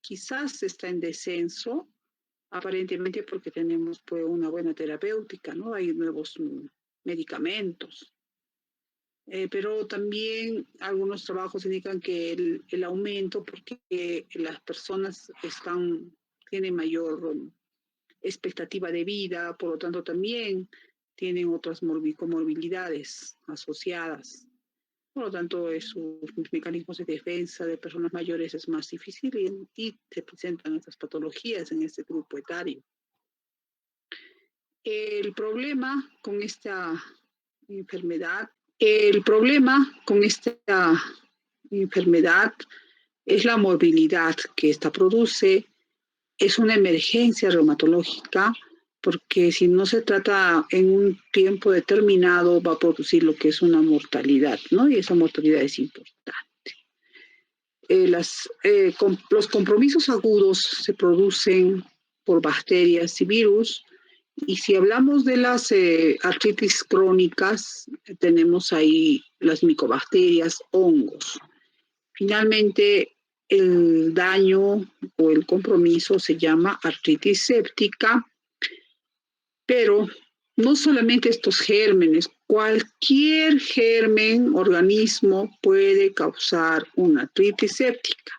quizás está en descenso, aparentemente porque tenemos pues, una buena terapéutica, ¿no? Hay nuevos medicamentos. Pero también algunos trabajos indican que el aumento, porque las personas tienen mayor expectativa de vida, por lo tanto también tienen otras comorbilidades asociadas. Por lo tanto, sus mecanismos de defensa de personas mayores es más difícil y se presentan estas patologías en este grupo etario. El problema con esta enfermedad es la morbilidad que esta produce. Es una emergencia reumatológica porque si no se trata en un tiempo determinado va a producir lo que es una mortalidad, ¿no? Y esa mortalidad es importante. Los compromisos agudos se producen por bacterias y virus. Y si hablamos de las artritis crónicas, tenemos ahí las micobacterias, hongos. Finalmente, el daño o el compromiso se llama artritis séptica, pero no solamente estos gérmenes, cualquier germen, organismo puede causar una artritis séptica.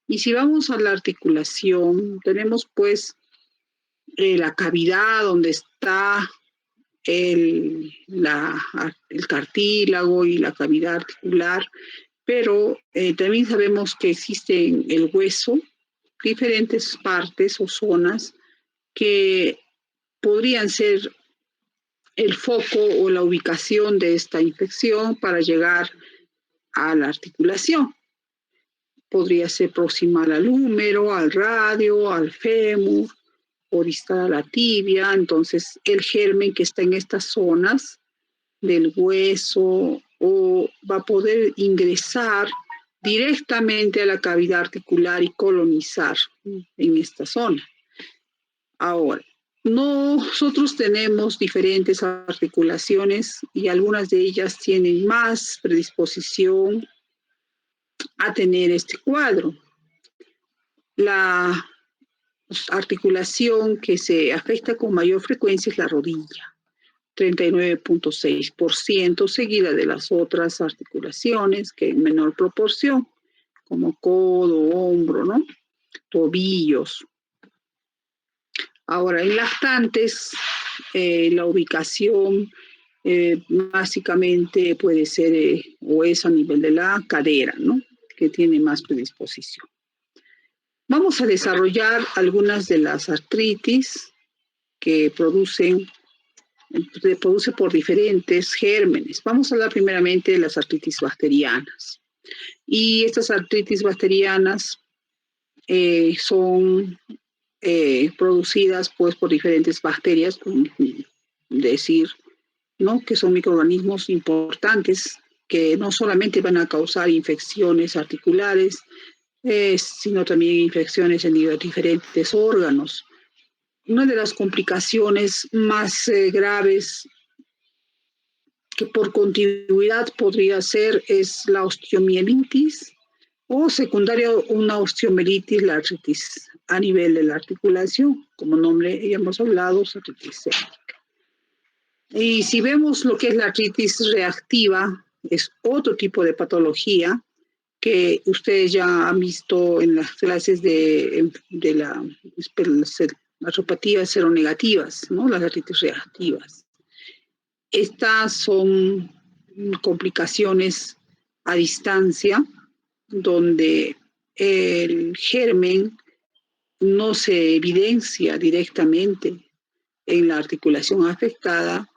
Y si vamos a la articulación, tenemos pues la cavidad donde está el cartílago y la cavidad articular, pero también sabemos que existe en el hueso diferentes partes o zonas que podrían ser el foco o la ubicación de esta infección para llegar a la articulación. Podría ser proximal al húmero, al radio, al fémur, o distal a la tibia. Entonces, el germen que está en estas zonas del hueso va a poder ingresar directamente a la cavidad articular y colonizar en esta zona. Ahora, nosotros tenemos diferentes articulaciones y algunas de ellas tienen más predisposición a tener este cuadro. La articulación que se afecta con mayor frecuencia es la rodilla, 39.6%, seguida de las otras articulaciones que en menor proporción, como codo, hombro, ¿no? Tobillos. Ahora, en lactantes, la ubicación básicamente puede ser o es a nivel de la cadera, ¿no? Que tiene más predisposición. Vamos a desarrollar algunas de las artritis que produce por diferentes gérmenes. Vamos a hablar primeramente de las artritis bacterianas. Y estas artritis bacterianas son producidas pues por diferentes bacterias, como decir, ¿no? Que son microorganismos importantes que no solamente van a causar infecciones articulares, sino también infecciones en diferentes órganos. Una de las complicaciones más graves que por continuidad podría ser es la osteomielitis o secundaria una osteomielitis, la artritis a nivel de la articulación, como nombre ya hemos hablado, artritis séptica. Y si vemos lo que es la artritis reactiva, es otro tipo de patología que ustedes ya han visto en las clases de las artropatías seronegativas, ¿no? Las artritis reactivas. Estas son complicaciones a distancia, donde el germen no se evidencia directamente en la articulación afectada.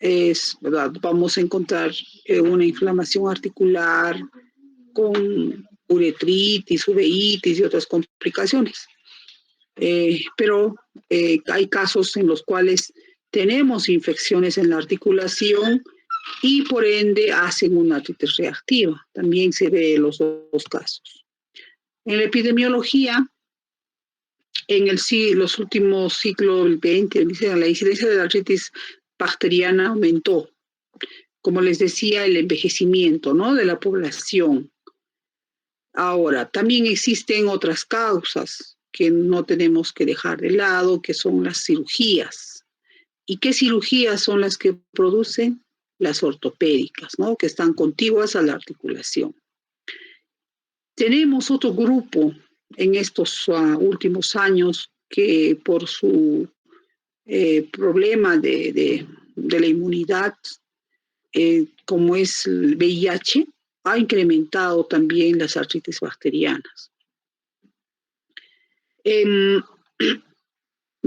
¿Verdad? Vamos a encontrar una inflamación articular con uretritis, uveitis y otras complicaciones. Pero hay casos en los cuales tenemos infecciones en la articulación y por ende hacen una artritis reactiva. También se ve en los dos casos. En la epidemiología, en los últimos siglos XX, la incidencia de la artritis bacteriana aumentó. Como les decía, el envejecimiento, ¿no? De la población. Ahora, también existen otras causas que no tenemos que dejar de lado, que son las cirugías. ¿Y qué cirugías son las que producen? Las ortopédicas, ¿no? Que están contiguas a la articulación. Tenemos otro grupo en estos últimos años que por su problema de la inmunidad, como es el VIH, ha incrementado también las artritis bacterianas.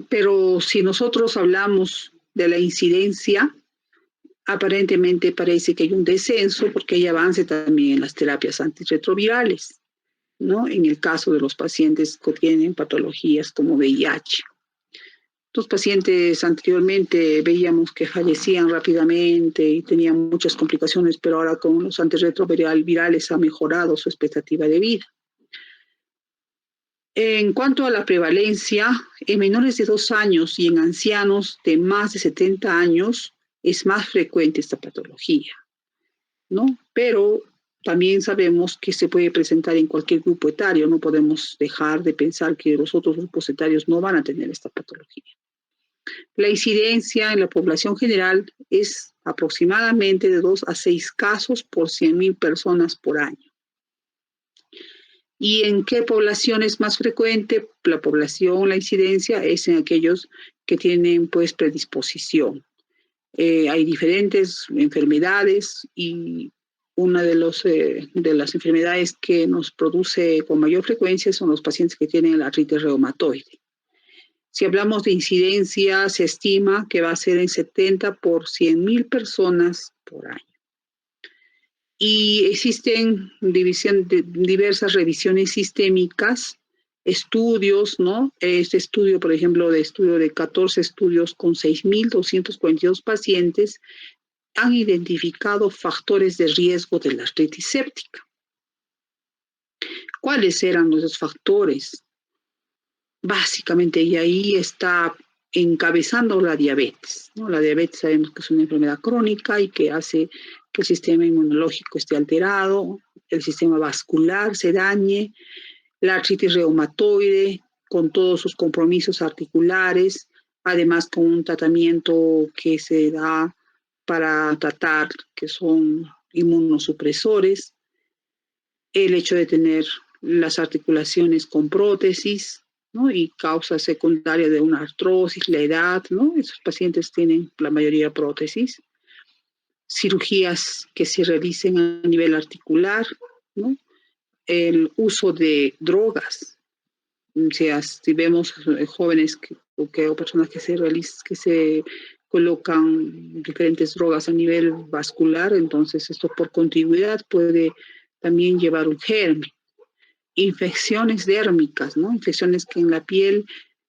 Pero si nosotros hablamos de la incidencia, aparentemente parece que hay un descenso porque hay avance también en las terapias antirretrovirales, ¿no? En el caso de los pacientes que tienen patologías como VIH. Los pacientes anteriormente veíamos que fallecían rápidamente y tenían muchas complicaciones, pero ahora con los antirretrovirales ha mejorado su expectativa de vida. En cuanto a la prevalencia, en menores de 2 años y en ancianos de más de 70 años es más frecuente esta patología, ¿no? Pero también sabemos que se puede presentar en cualquier grupo etario, no podemos dejar de pensar que los otros grupos etarios no van a tener esta patología. La incidencia en la población general es aproximadamente de 2 a 6 casos por 100.000 personas por año. ¿Y en qué población es más frecuente? La incidencia es en aquellos que tienen pues predisposición. Hay diferentes enfermedades y una de las enfermedades que nos produce con mayor frecuencia son los pacientes que tienen la artritis reumatoide. Si hablamos de incidencia, se estima que va a ser en 70 por 100.000 personas por año. Y existen diversas revisiones sistémicas, estudios, ¿no? Este estudio, por ejemplo, de 14 estudios con 6.242 pacientes, han identificado factores de riesgo de la artritis séptica. ¿Cuáles eran los factores? Básicamente, y ahí está encabezando la diabetes, ¿no? La diabetes sabemos que es una enfermedad crónica y que hace que el sistema inmunológico esté alterado, el sistema vascular se dañe, la artritis reumatoide con todos sus compromisos articulares, además con un tratamiento que se da para tratar, que son inmunosupresores, el hecho de tener las articulaciones con prótesis, ¿no? Y causa secundaria de una artrosis, la edad, ¿no? Esos pacientes tienen la mayoría prótesis. Cirugías que se realicen a nivel articular, ¿no? El uso de drogas. O sea, si vemos jóvenes o personas que se colocan diferentes drogas a nivel vascular, entonces esto por contigüidad puede también llevar un germen. Infecciones dérmicas, ¿no? Infecciones que en la piel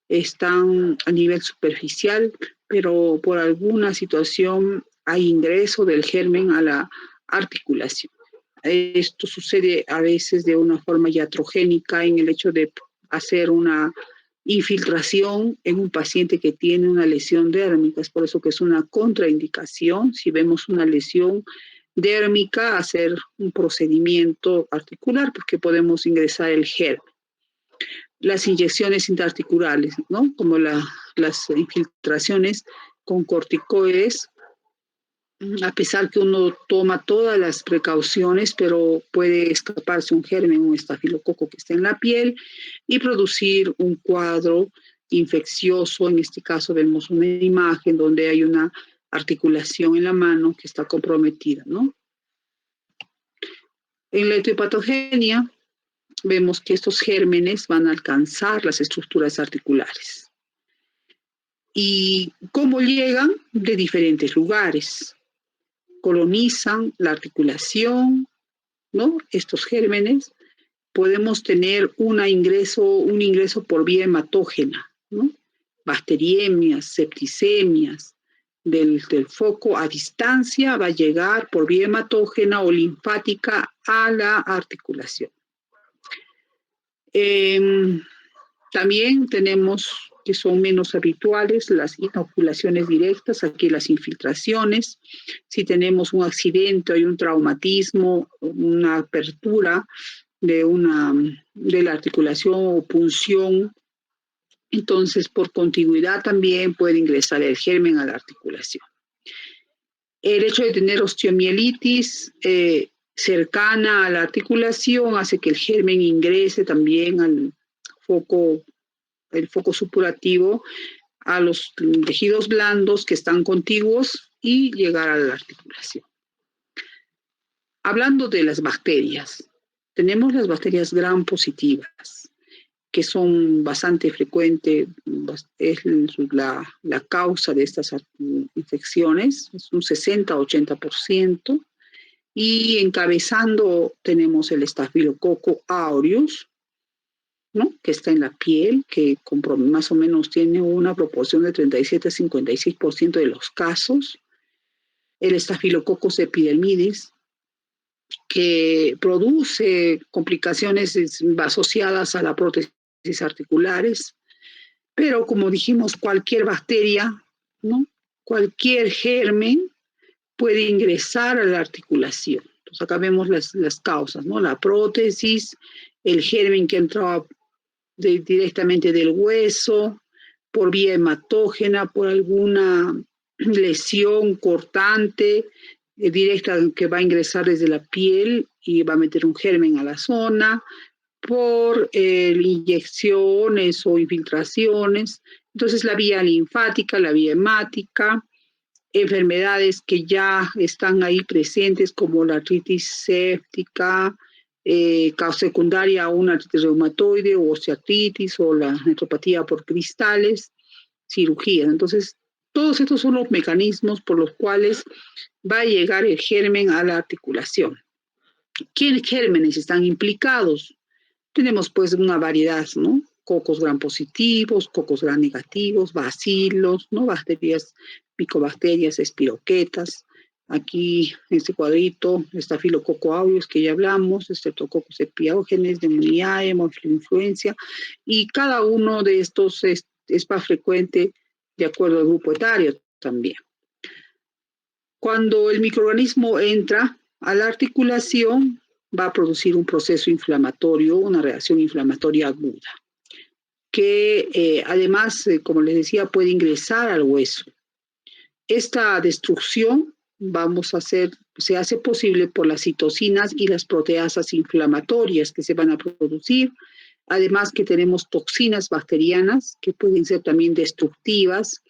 están a nivel superficial, pero por alguna situación hay ingreso del germen a la articulación. Esto sucede a veces de una forma iatrogénica en el hecho de hacer una infiltración en un paciente que tiene una lesión dérmica. Es por eso que es una contraindicación si vemos una lesión dérmica, hacer un procedimiento articular porque podemos ingresar el germen. Las inyecciones intraarticulares, ¿no? Como las infiltraciones con corticoides, a pesar que uno toma todas las precauciones, pero puede escaparse un germen, un estafilococo que está en la piel y producir un cuadro infeccioso. En este caso vemos una imagen donde hay una articulación en la mano que está comprometida, ¿no? En la etiopatogenia vemos que estos gérmenes van a alcanzar las estructuras articulares. ¿Y cómo llegan? De diferentes lugares. Colonizan la articulación, ¿no? Estos gérmenes. Podemos tener un ingreso por vía hematógena, ¿no? Bacteriemias, septicemias del foco a distancia va a llegar por vía hematógena o linfática a la articulación. También tenemos que son menos habituales las inoculaciones directas, aquí las infiltraciones. Si tenemos un accidente, hay un traumatismo, una apertura de la articulación o punción. Entonces, por contigüidad también puede ingresar el germen a la articulación. El hecho de tener osteomielitis cercana a la articulación hace que el germen ingrese también al el foco supurativo, a los tejidos blandos que están contiguos y llegar a la articulación. Hablando de las bacterias, tenemos las bacterias gram positivas, que son bastante frecuentes, es la causa de estas infecciones, es un 60-80%, y encabezando tenemos el estafilococo aureus, ¿no? Que está en la piel, que más o menos tiene una proporción de 37-56% de los casos, el estafilococcus epidermidis, que produce complicaciones asociadas a la prótesis articulares, pero como dijimos, cualquier bacteria, ¿no? Cualquier germen puede ingresar a la articulación. Entonces acá vemos las causas, ¿no? La prótesis, el germen que entraba directamente del hueso, por vía hematógena, por alguna lesión cortante directa que va a ingresar desde la piel y va a meter un germen a la zona, por inyecciones o infiltraciones. Entonces la vía linfática, la vía hemática, enfermedades que ya están ahí presentes como la artritis séptica, causa secundaria a una artritis reumatoide o osteoartritis o la nefropatía por cristales, cirugías. Entonces, todos estos son los mecanismos por los cuales va a llegar el germen a la articulación. ¿Qué gérmenes están implicados? Tenemos pues una variedad, ¿no? Cocos gram positivos, cocos gram negativos, bacilos, ¿no? Bacterias, micobacterias, espiroquetas. Aquí en este cuadrito, estafilococo aureus, que ya hablamos, Streptococcus epiógenes, Pneumoniae, Morphinfluenza, y cada uno de estos es más frecuente de acuerdo al grupo etario también. Cuando el microorganismo entra a la articulación, va a producir un proceso inflamatorio, una reacción inflamatoria aguda, que además, como les decía, puede ingresar al hueso. Esta destrucción se hace posible por las citocinas y las proteasas inflamatorias que se van a producir, además que tenemos toxinas bacterianas que pueden ser también destructivas.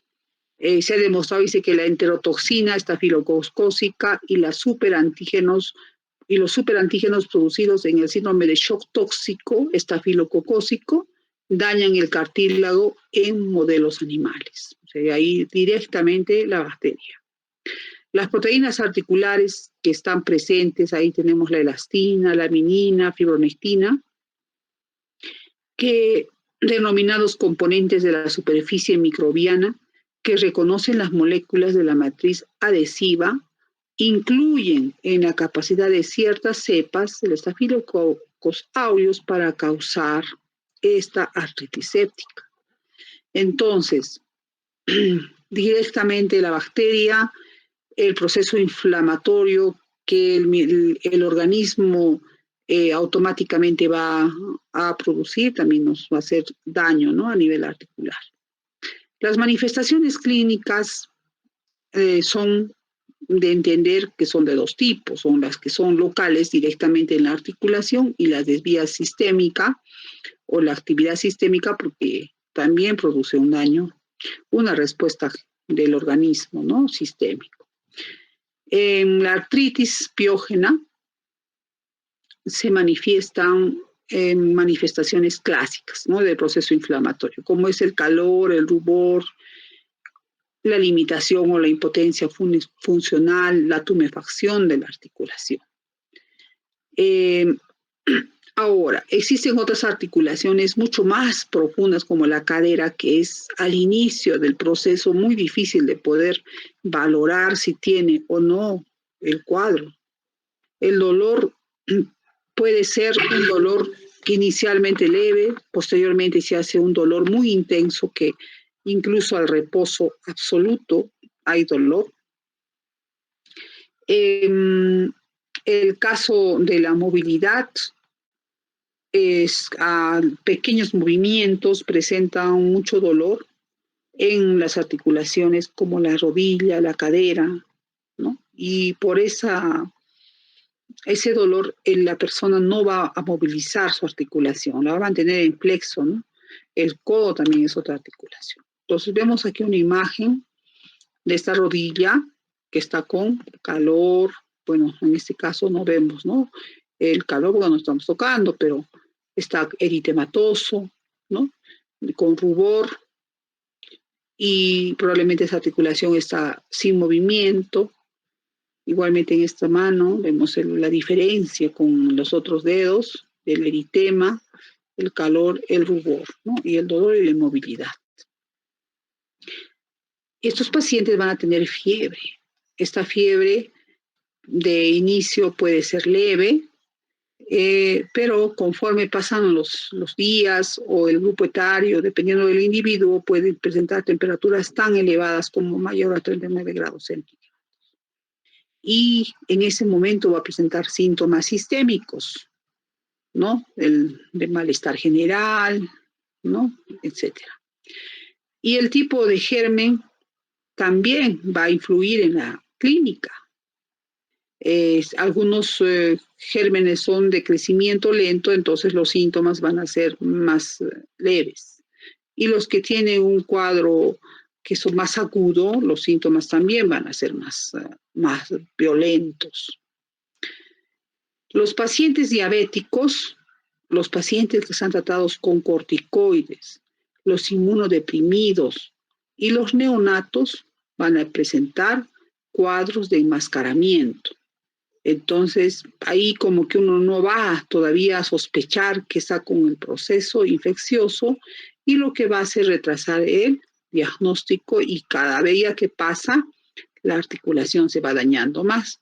Se ha demostrado, dice, que la enterotoxina estafilococócica y los superantígenos producidos en el síndrome de shock tóxico estafilococócico dañan el cartílago en modelos animales. O sea, ahí directamente la bacteria. Las proteínas articulares que están presentes, ahí tenemos la elastina, la minina, fibronectina, que denominados componentes de la superficie microbiana, que reconocen las moléculas de la matriz adhesiva, incluyen en la capacidad de ciertas cepas del Staphylococcus aureus para causar esta artritis séptica. Entonces, directamente la bacteria, el proceso inflamatorio que el organismo automáticamente va a producir, también nos va a hacer daño, ¿no? A nivel articular. Las manifestaciones clínicas son de entender que son de dos tipos, son las que son locales directamente en la articulación y las de vía sistémica o la actividad sistémica, porque también produce un daño, una respuesta del organismo, ¿no? Sistémico. En la artritis piógena se manifiestan manifestaciones clásicas, ¿no? Del proceso inflamatorio, como es el calor, el rubor, la limitación o la impotencia funcional, la tumefacción de la articulación. Ahora, existen otras articulaciones mucho más profundas como la cadera, que es al inicio del proceso muy difícil de poder valorar si tiene o no el cuadro. El dolor puede ser un dolor inicialmente leve, posteriormente se hace un dolor muy intenso que incluso al reposo absoluto hay dolor. El caso de la movilidad a pequeños movimientos presentan mucho dolor en las articulaciones como la rodilla, la cadera, ¿no? Y por ese dolor la persona no va a movilizar su articulación, la va a mantener en flexo, ¿no? El codo también es otra articulación. Entonces vemos aquí una imagen de esta rodilla que está con calor. Bueno, en este caso no vemos, ¿no? El calor porque no estamos tocando, pero está eritematoso, ¿no? Con rubor, y probablemente esa articulación está sin movimiento. Igualmente en esta mano vemos la diferencia con los otros dedos, el eritema, el calor, el rubor, ¿no? Y el dolor y la inmovilidad. Estos pacientes van a tener fiebre. Esta fiebre de inicio puede ser leve, pero conforme pasan los días o el grupo etario, dependiendo del individuo, pueden presentar temperaturas tan elevadas como mayor a 39 grados centígrados. Y en ese momento va a presentar síntomas sistémicos, ¿no? De malestar general, ¿no? Etcétera. Y el tipo de germen también va a influir en la clínica. Algunos gérmenes son de crecimiento lento, entonces los síntomas van a ser más leves. Y los que tienen un cuadro que son más agudo, los síntomas también van a ser más violentos. Los pacientes diabéticos, los pacientes que están tratados con corticoides, los inmunodeprimidos y los neonatos van a presentar cuadros de enmascaramiento. Entonces, ahí como que uno no va todavía a sospechar que está con el proceso infeccioso, y lo que va a hacer retrasar el diagnóstico, y cada día que pasa, la articulación se va dañando más.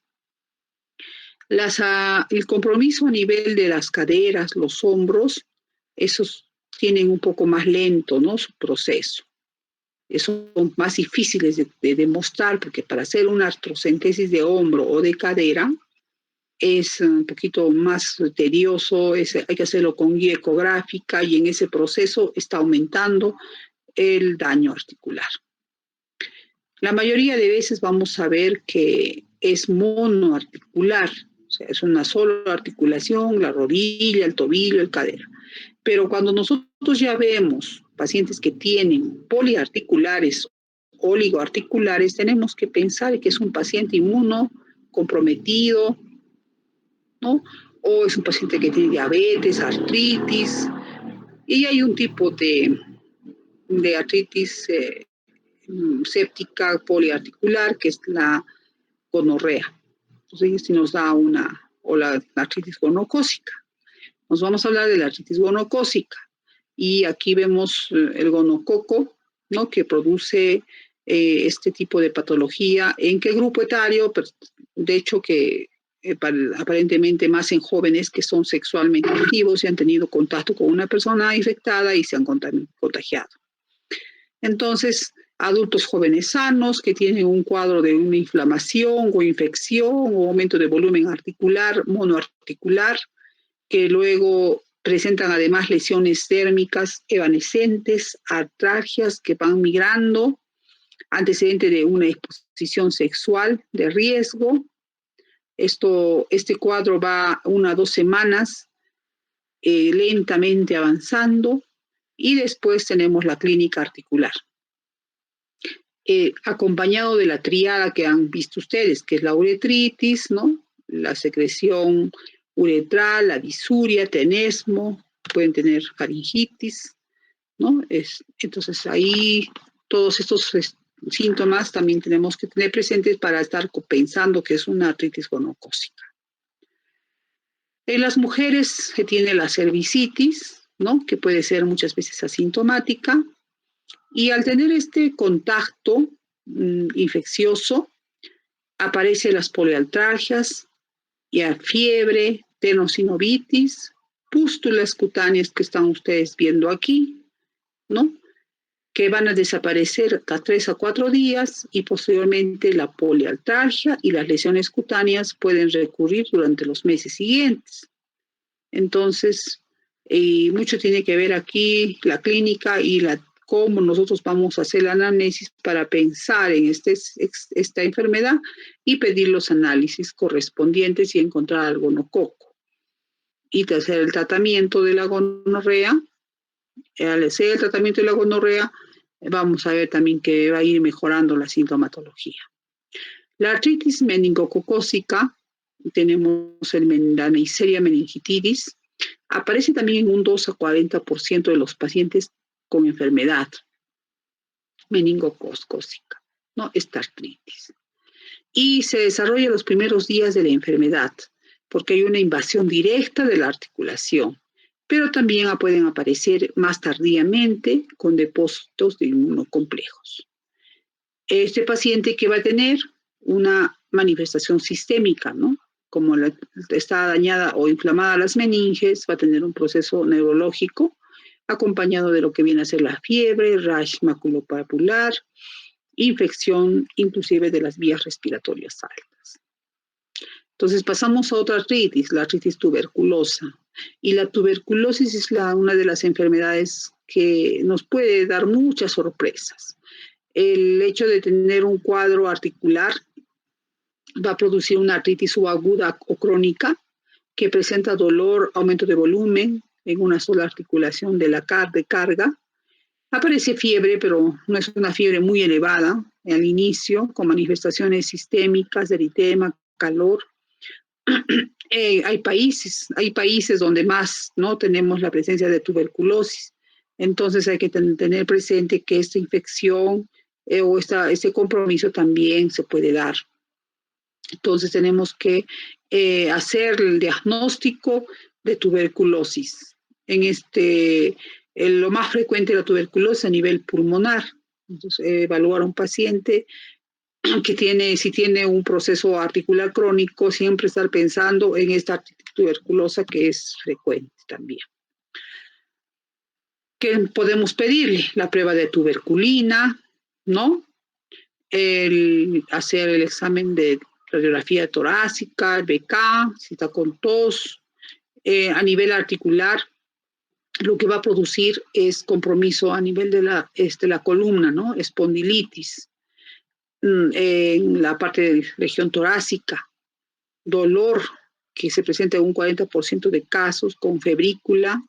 El compromiso a nivel de las caderas, los hombros, esos tienen un poco más lento, ¿no? Su proceso. Son más difíciles de demostrar, porque para hacer una artrocentesis de hombro o de cadera es un poquito más tedioso, hay que hacerlo con guía ecográfica, y en ese proceso está aumentando el daño articular. La mayoría de veces vamos a ver que es monoarticular, o sea, es una sola articulación, la rodilla, el tobillo, el cadera. Pero cuando nosotros ya vemos pacientes que tienen poliarticulares, oligoarticulares, tenemos que pensar que es un paciente inmunocomprometido, ¿no? O es un paciente que tiene diabetes, artritis, y hay un tipo de artritis séptica poliarticular, que es la gonorrea. Entonces, si nos da o la artritis gonocócica. Nos vamos a hablar de la artritis gonocócica. Y aquí vemos el gonococo, ¿no? Que produce este tipo de patología. ¿En qué grupo etario? Pues, de hecho, que aparentemente más en jóvenes que son sexualmente activos y han tenido contacto con una persona infectada y se han contagiado. Entonces, adultos jóvenes sanos que tienen un cuadro de una inflamación o infección o aumento de volumen articular, monoarticular, que luego presentan además lesiones térmicas evanescentes, artralgias que van migrando, antecedente de una exposición sexual de riesgo. Este cuadro va 1 a 2 semanas lentamente avanzando, y después tenemos la clínica articular. Acompañado de la triada que han visto ustedes, que es la uretritis, ¿no? La secreción uretral, la disuria, tenesmo, pueden tener faringitis, ¿no? Entonces ahí todos estos síntomas también tenemos que tener presentes para estar pensando que es una artritis gonocócica. En las mujeres se tiene la cervicitis, ¿no? Que puede ser muchas veces asintomática, y al tener este contacto infeccioso, aparecen las poliartralgias, y a fiebre, tenosinovitis, pústulas cutáneas que están ustedes viendo aquí, ¿no? Que van a desaparecer hasta 3 a 4 días, y posteriormente la poliartralgia y las lesiones cutáneas pueden recurrir durante los meses siguientes. Entonces, Y mucho tiene que ver aquí la clínica y cómo nosotros vamos a hacer el análisis para pensar en esta enfermedad y pedir los análisis correspondientes y encontrar al gonococo. Y hacer el tratamiento de la gonorrea. Al hacer el tratamiento de la gonorrea, vamos a ver también que va a ir mejorando la sintomatología. La artritis meningococócica, tenemos la Neisseria meningitidis, aparece también en un 2 a 40% de los pacientes con enfermedad meningococócica, ¿no? Esta artritis. Y se desarrolla en los primeros días de la enfermedad, porque hay una invasión directa de la articulación, pero también pueden aparecer más tardíamente con depósitos de inmunocomplejos. Este paciente que va a tener una manifestación sistémica, ¿no? Como está dañada o inflamada las meninges, va a tener un proceso neurológico acompañado de lo que viene a ser la fiebre, rash maculopapular, infección inclusive de las vías respiratorias altas. Entonces pasamos a otra artritis, la artritis tuberculosa. Y la tuberculosis es una de las enfermedades que nos puede dar muchas sorpresas. El hecho de tener un cuadro articular va a producir una artritis subaguda o crónica que presenta dolor, aumento de volumen en una sola articulación de la carga. Aparece fiebre, pero no es una fiebre muy elevada al inicio, con manifestaciones sistémicas de eritema, calor. Hay países donde más no tenemos la presencia de tuberculosis. Entonces hay que tener presente que esta infección o este compromiso también se puede dar. Entonces tenemos que hacer el diagnóstico de tuberculosis. Lo más frecuente de la tuberculosis a nivel pulmonar. Entonces, evaluar a un paciente que si tiene un proceso articular crónico, siempre estar pensando en esta tuberculosa que es frecuente también. ¿Qué podemos pedirle? La prueba de tuberculina, ¿no? Hacer el examen de radiografía torácica, el BK, si está con tos. A nivel articular, lo que va a producir es compromiso a nivel de la columna, ¿no? Espondilitis. En la parte de región torácica, dolor que se presenta en un 40% de casos con febrícula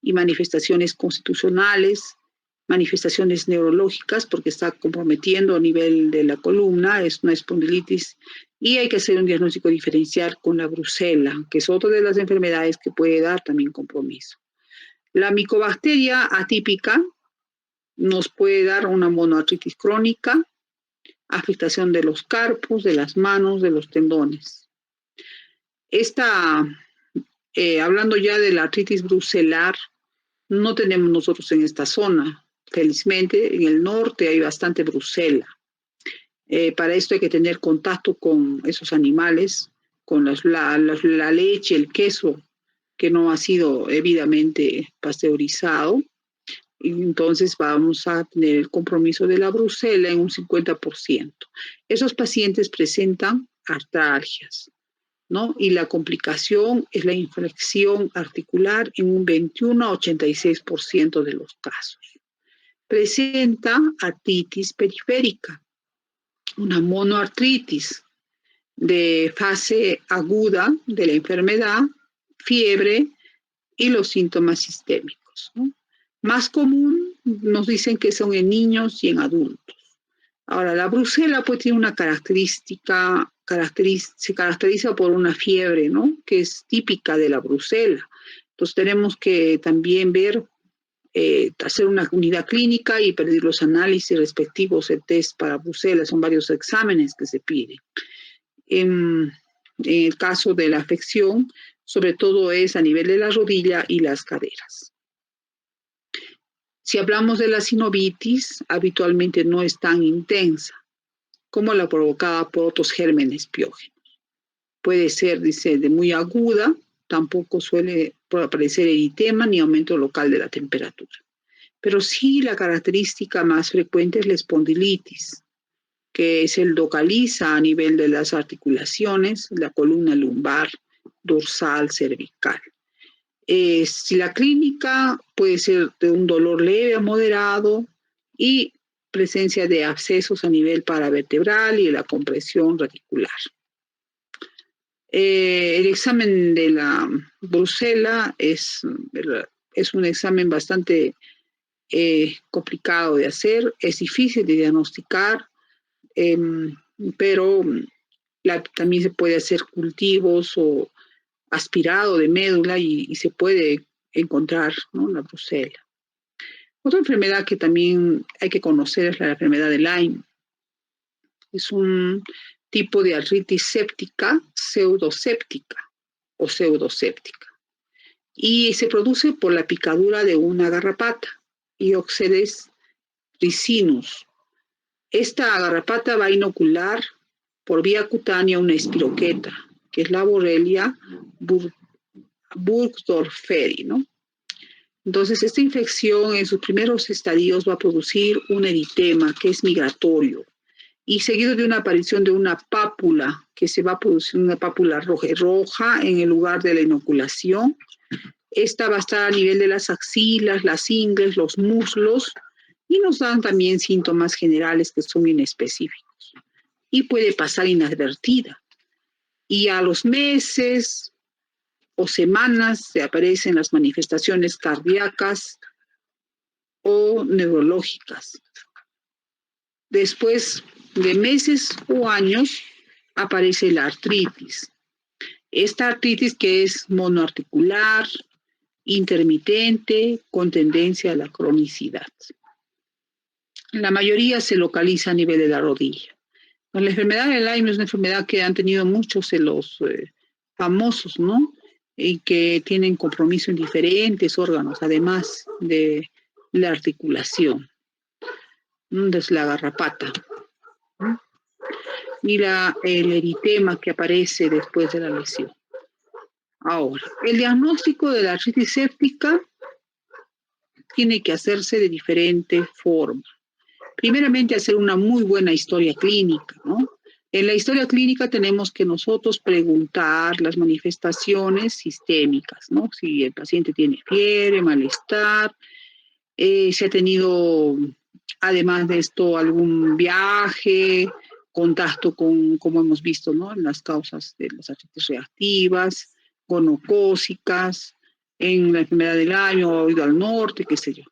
y manifestaciones constitucionales, manifestaciones neurológicas porque está comprometiendo a nivel de la columna, es una espondilitis y hay que hacer un diagnóstico diferencial con la brucela, que es otra de las enfermedades que puede dar también compromiso. La micobacteria atípica nos puede dar una monoartritis crónica, afectación de los carpos, de las manos, de los tendones. Hablando ya de la artritis brucelar, no tenemos nosotros en esta zona. Felizmente, en el norte hay bastante brucela. Para esto hay que tener contacto con esos animales, con la leche, el queso, que no ha sido debidamente pasteurizado. Y entonces vamos a tener el compromiso de la brucela en un 50%. Esos pacientes presentan artralgias, ¿no? Y la complicación es la inflexión articular en un 21 a 86% de los casos. Presenta artritis periférica, una monoartritis de fase aguda de la enfermedad, fiebre y los síntomas sistémicos, ¿no? Más común nos dicen que son en niños y en adultos. Ahora, la brucela pues tiene una se caracteriza por una fiebre, ¿no? Que es típica de la brucela. Entonces tenemos que también hacer una unidad clínica y pedir los análisis respectivos de test para brucela. Son varios exámenes que se piden. En el caso de la afección, sobre todo es a nivel de la rodilla y las caderas. Si hablamos de la sinovitis, habitualmente no es tan intensa como la provocada por otros gérmenes piógenos. Puede ser, de muy aguda, tampoco suele aparecer eritema ni aumento local de la temperatura. Pero sí la característica más frecuente es la espondilitis, que se localiza a nivel de las articulaciones, la columna lumbar, dorsal, cervical. Si la clínica puede ser de un dolor leve a moderado y presencia de abscesos a nivel paravertebral y de la compresión radicular. El examen de la brucela es un examen bastante complicado de hacer, es difícil de diagnosticar, eh, pero también se puede hacer cultivos o aspirado de médula y se puede encontrar, ¿no?, la brucela. Otra enfermedad que también hay que conocer es la enfermedad de Lyme. Es un tipo de artritis séptica, pseudoséptica o pseudoséptica. Y se produce por la picadura de una garrapata, Ioxedes ricinus. Esta garrapata va a inocular por vía cutánea una espiroqueta, que es la Borrelia burgdorferi, ¿no? Entonces, esta infección en sus primeros estadios va a producir un eritema que es migratorio y seguido de una aparición de una pápula, que se va a producir una pápula roja en el lugar de la inoculación. Esta va a estar a nivel de las axilas, las ingles, los muslos y nos dan también síntomas generales que son inespecíficos y puede pasar inadvertida. Y a los meses o semanas se aparecen las manifestaciones cardíacas o neurológicas. Después de meses o años aparece la artritis. Esta artritis que es monoarticular, intermitente, con tendencia a la cronicidad. La mayoría se localiza a nivel de la rodilla. La enfermedad de Lyme es una enfermedad que han tenido muchos de los famosos, ¿no? Y que tienen compromiso en diferentes órganos, además de la articulación, es la garrapata, y el eritema que aparece después de la lesión. Ahora, el diagnóstico de la artritis séptica tiene que hacerse de diferente forma. Primeramente, hacer una muy buena historia clínica, ¿no? En la historia clínica tenemos que nosotros preguntar las manifestaciones sistémicas, ¿no? Si el paciente tiene fiebre, malestar, si ha tenido, además de esto, algún viaje, contacto con, como hemos visto, ¿no?, en las causas de las artritis reactivas, gonocócicas, en la enfermedad del año, ha ido al norte, qué sé yo.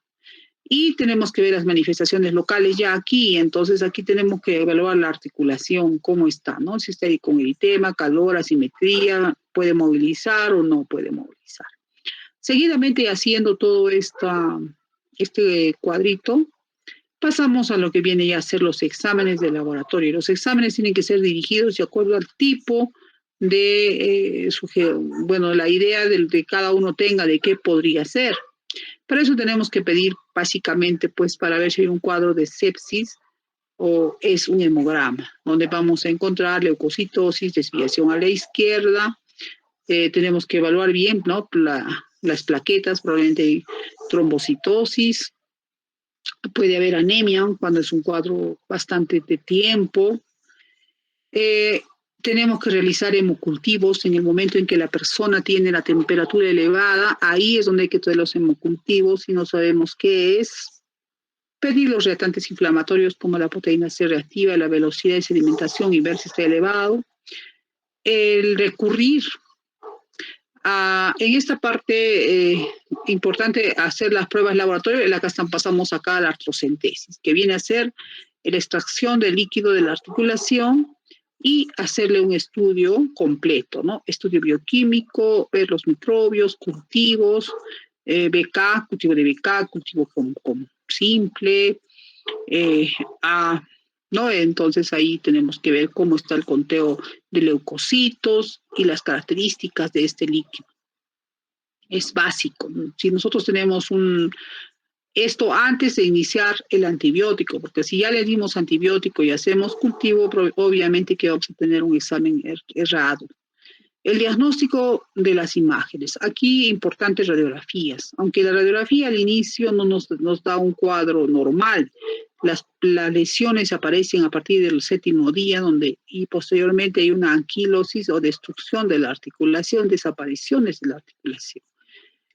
Y tenemos que ver las manifestaciones locales ya aquí, entonces aquí tenemos que evaluar la articulación, cómo está, ¿no? Si está ahí con eritema, calor, asimetría, puede movilizar o no puede movilizar. Seguidamente, haciendo todo este cuadrito, pasamos a lo que viene ya a ser los exámenes de laboratorio. Los exámenes tienen que ser dirigidos de acuerdo al tipo de, la idea de cada uno tenga de qué podría ser. Para eso tenemos que pedir básicamente, pues, para ver si hay un cuadro de sepsis o es un hemograma, donde vamos a encontrar leucocitosis, desviación a la izquierda. Tenemos que evaluar bien, ¿no?, las plaquetas, probablemente hay trombocitosis. Puede haber anemia cuando es un cuadro bastante de tiempo. Tenemos que realizar hemocultivos en el momento en que la persona tiene la temperatura elevada. Ahí es donde hay que traer los hemocultivos si no sabemos qué es. Pedir los reactantes inflamatorios como la proteína C reactiva, la velocidad de sedimentación y ver si está elevado. El recurrir en esta parte importante hacer las pruebas laboratoriales, la que pasamos acá a la artrocentesis, que viene a ser la extracción del líquido de la articulación y hacerle un estudio completo, ¿no? Estudio bioquímico, ver los microbios, cultivos, BK, cultivo de BK, cultivo con simple, ¿no? Entonces ahí tenemos que ver cómo está el conteo de leucocitos y las características de este líquido. Es básico. Si nosotros tenemos esto antes de iniciar el antibiótico, porque si ya le dimos antibiótico y hacemos cultivo, obviamente que vamos a tener un examen errado. El diagnóstico de las imágenes. Aquí importantes radiografías. Aunque la radiografía al inicio no nos da un cuadro normal, las lesiones aparecen a partir del 7º día y posteriormente hay una anquilosis o destrucción de la articulación, desapariciones de la articulación.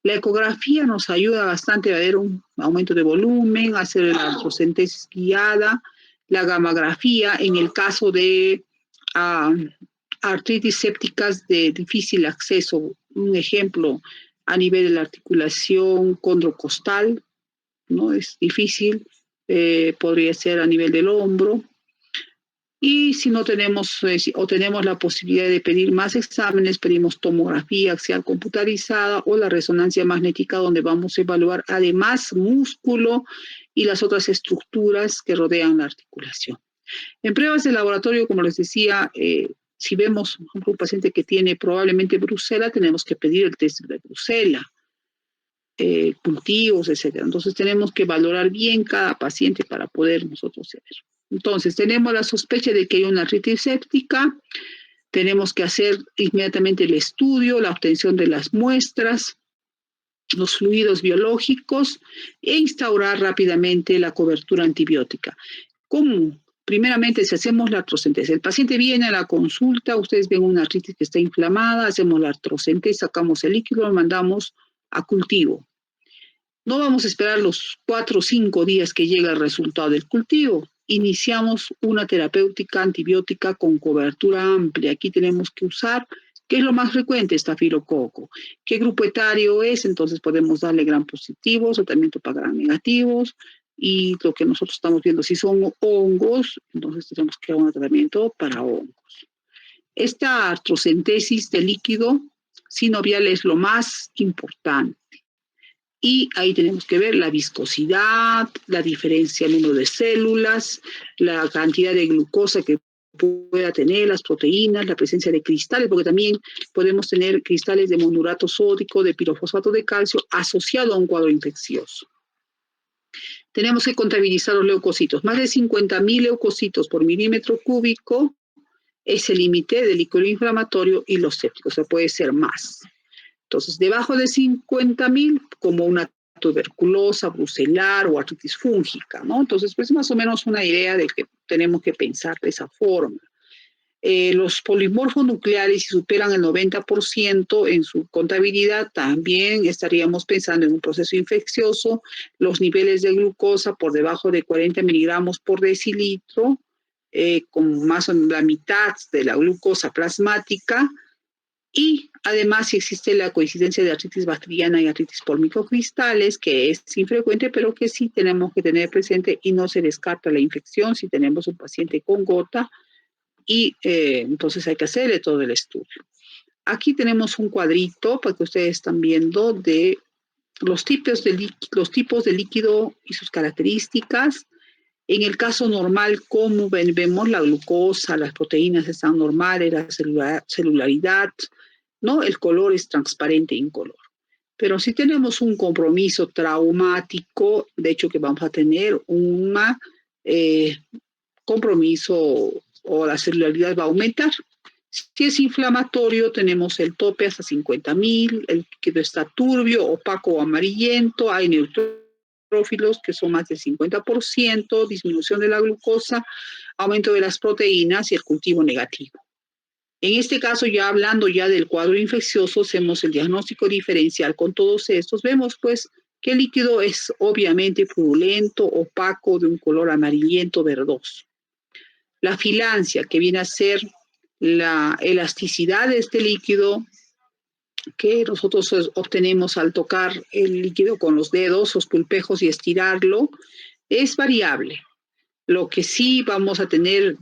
La ecografía nos ayuda bastante a ver un aumento de volumen, a hacer la artrocentesis guiada, la gammagrafía en el caso de ah, artritis sépticas de difícil acceso. Un ejemplo, a nivel de la articulación condrocostal, ¿no? Es difícil, podría ser a nivel del hombro. Y si no tenemos, o tenemos la posibilidad de pedir más exámenes, pedimos tomografía axial computarizada o la resonancia magnética, donde vamos a evaluar además músculo y las otras estructuras que rodean la articulación. En pruebas de laboratorio, como les decía, si vemos un paciente que tiene probablemente brucela, tenemos que pedir el test de brucela, cultivos, etcétera. Entonces tenemos que valorar bien cada paciente para poder nosotros saber. Entonces tenemos la sospecha de que hay una artritis séptica, tenemos que hacer inmediatamente el estudio, la obtención de las muestras, los fluidos biológicos e instaurar rápidamente la cobertura antibiótica. ¿Cómo? Primeramente, si hacemos la artrocentesis, el paciente viene a la consulta, ustedes ven una artritis que está inflamada, hacemos la artrocentesis, sacamos el líquido, lo mandamos a cultivo. No vamos a esperar los 4 o 5 días que llega el resultado del cultivo. Iniciamos una terapéutica antibiótica con cobertura amplia. Aquí tenemos que usar, ¿qué es lo más frecuente? Estafilococo. ¿Qué grupo etario es? Entonces podemos darle gram positivos o tratamiento para gram negativos. Y lo que nosotros estamos viendo, si son hongos, entonces tenemos que dar un tratamiento para hongos. Esta artrocentesis de líquido sinovial es lo más importante. Y ahí tenemos que ver la viscosidad, la diferencia en número de células, la cantidad de glucosa que pueda tener, las proteínas, la presencia de cristales, porque también podemos tener cristales de monurato sódico, de pirofosfato de calcio, asociado a un cuadro infeccioso. Tenemos que contabilizar los leucocitos. Más de 50.000 leucocitos por milímetro cúbico es el límite del líquido inflamatorio y los sépticos, o sea, puede ser más. Entonces, debajo de 50.000, como una tuberculosa, brucelar o artritis fúngica, ¿no? Entonces, pues más o menos una idea de que tenemos que pensar de esa forma. Los polimorfos nucleares, si superan el 90% en su contabilidad, también estaríamos pensando en un proceso infeccioso. Los niveles de glucosa por debajo de 40 miligramos por decilitro, con más o menos la mitad de la glucosa plasmática. Y además, si existe la coincidencia de artritis bacteriana y artritis por microcristales, que es infrecuente, pero que sí tenemos que tener presente y no se descarta la infección si tenemos un paciente con gota y entonces hay que hacerle todo el estudio. Aquí tenemos un cuadrito para que ustedes están viendo de los tipos de líquido y sus características. En el caso normal, como vemos, la glucosa, las proteínas están normales, la celularidad, ¿no? El color es transparente e incoloro. Pero si tenemos un compromiso traumático, de hecho que vamos a tener un compromiso o la celularidad va a aumentar. Si es inflamatorio, tenemos el tope hasta 50.000, el líquido está turbio, opaco o amarillento, hay neutrófilos que son más del 50%, disminución de la glucosa, aumento de las proteínas y el cultivo negativo. En este caso, ya hablando ya del cuadro infeccioso, hacemos el diagnóstico diferencial con todos estos. Vemos pues que el líquido es obviamente purulento, opaco, de un color amarillento verdoso. La filancia, que viene a ser la elasticidad de este líquido que nosotros obtenemos al tocar el líquido con los dedos, los pulpejos y estirarlo, es variable. Lo que sí vamos a tener,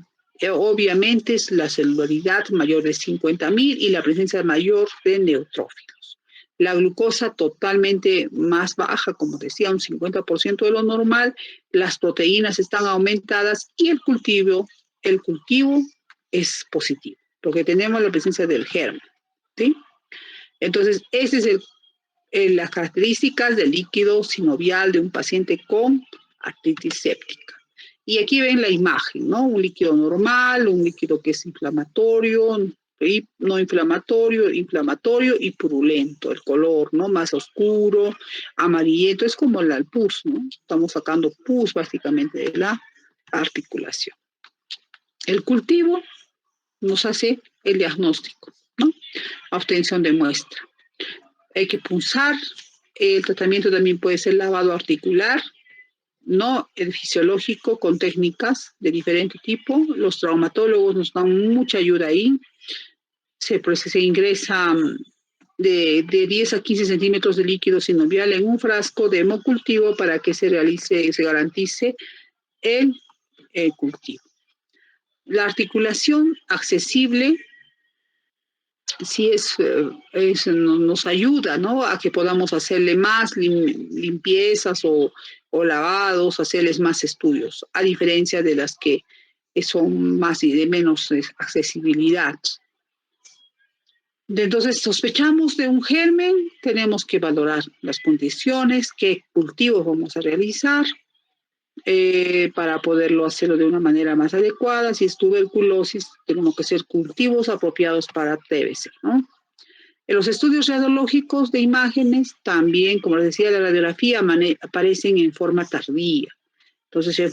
obviamente, es la celularidad mayor de 50.000 y la presencia mayor de neutrófilos. La glucosa totalmente más baja, como decía, un 50% de lo normal, las proteínas están aumentadas y el cultivo es positivo, porque tenemos la presencia del germen, ¿sí? Entonces, esas es las características del líquido sinovial de un paciente con artritis séptica. Y aquí ven la imagen, ¿no? Un líquido normal, un líquido que es inflamatorio, no inflamatorio, inflamatorio y purulento, el color, ¿no? Más oscuro, amarillento, es como el pus, ¿no? Estamos sacando pus básicamente de la articulación. El cultivo nos hace el diagnóstico, ¿no? Obtención de muestra. Hay que punzar El tratamiento también puede ser lavado articular, ¿no? El fisiológico con técnicas de diferente tipo. Los traumatólogos nos dan mucha ayuda ahí. Se ingresa de 10 a 15 centímetros de líquido sinovial en un frasco de hemocultivo para que se garantice el cultivo. La articulación accesible sí nos ayuda, ¿no? A que podamos hacerle más limpiezas o lavados, hacerles más estudios, a diferencia de las que son más y de menos accesibilidad. Entonces, sospechamos de un germen, tenemos que valorar las condiciones, qué cultivos vamos a realizar para poderlo hacerlo de una manera más adecuada. Si es tuberculosis, tenemos que hacer cultivos apropiados para TBC, ¿no? En los estudios radiológicos de imágenes también, como les decía, la radiografía aparecen en forma tardía. Entonces,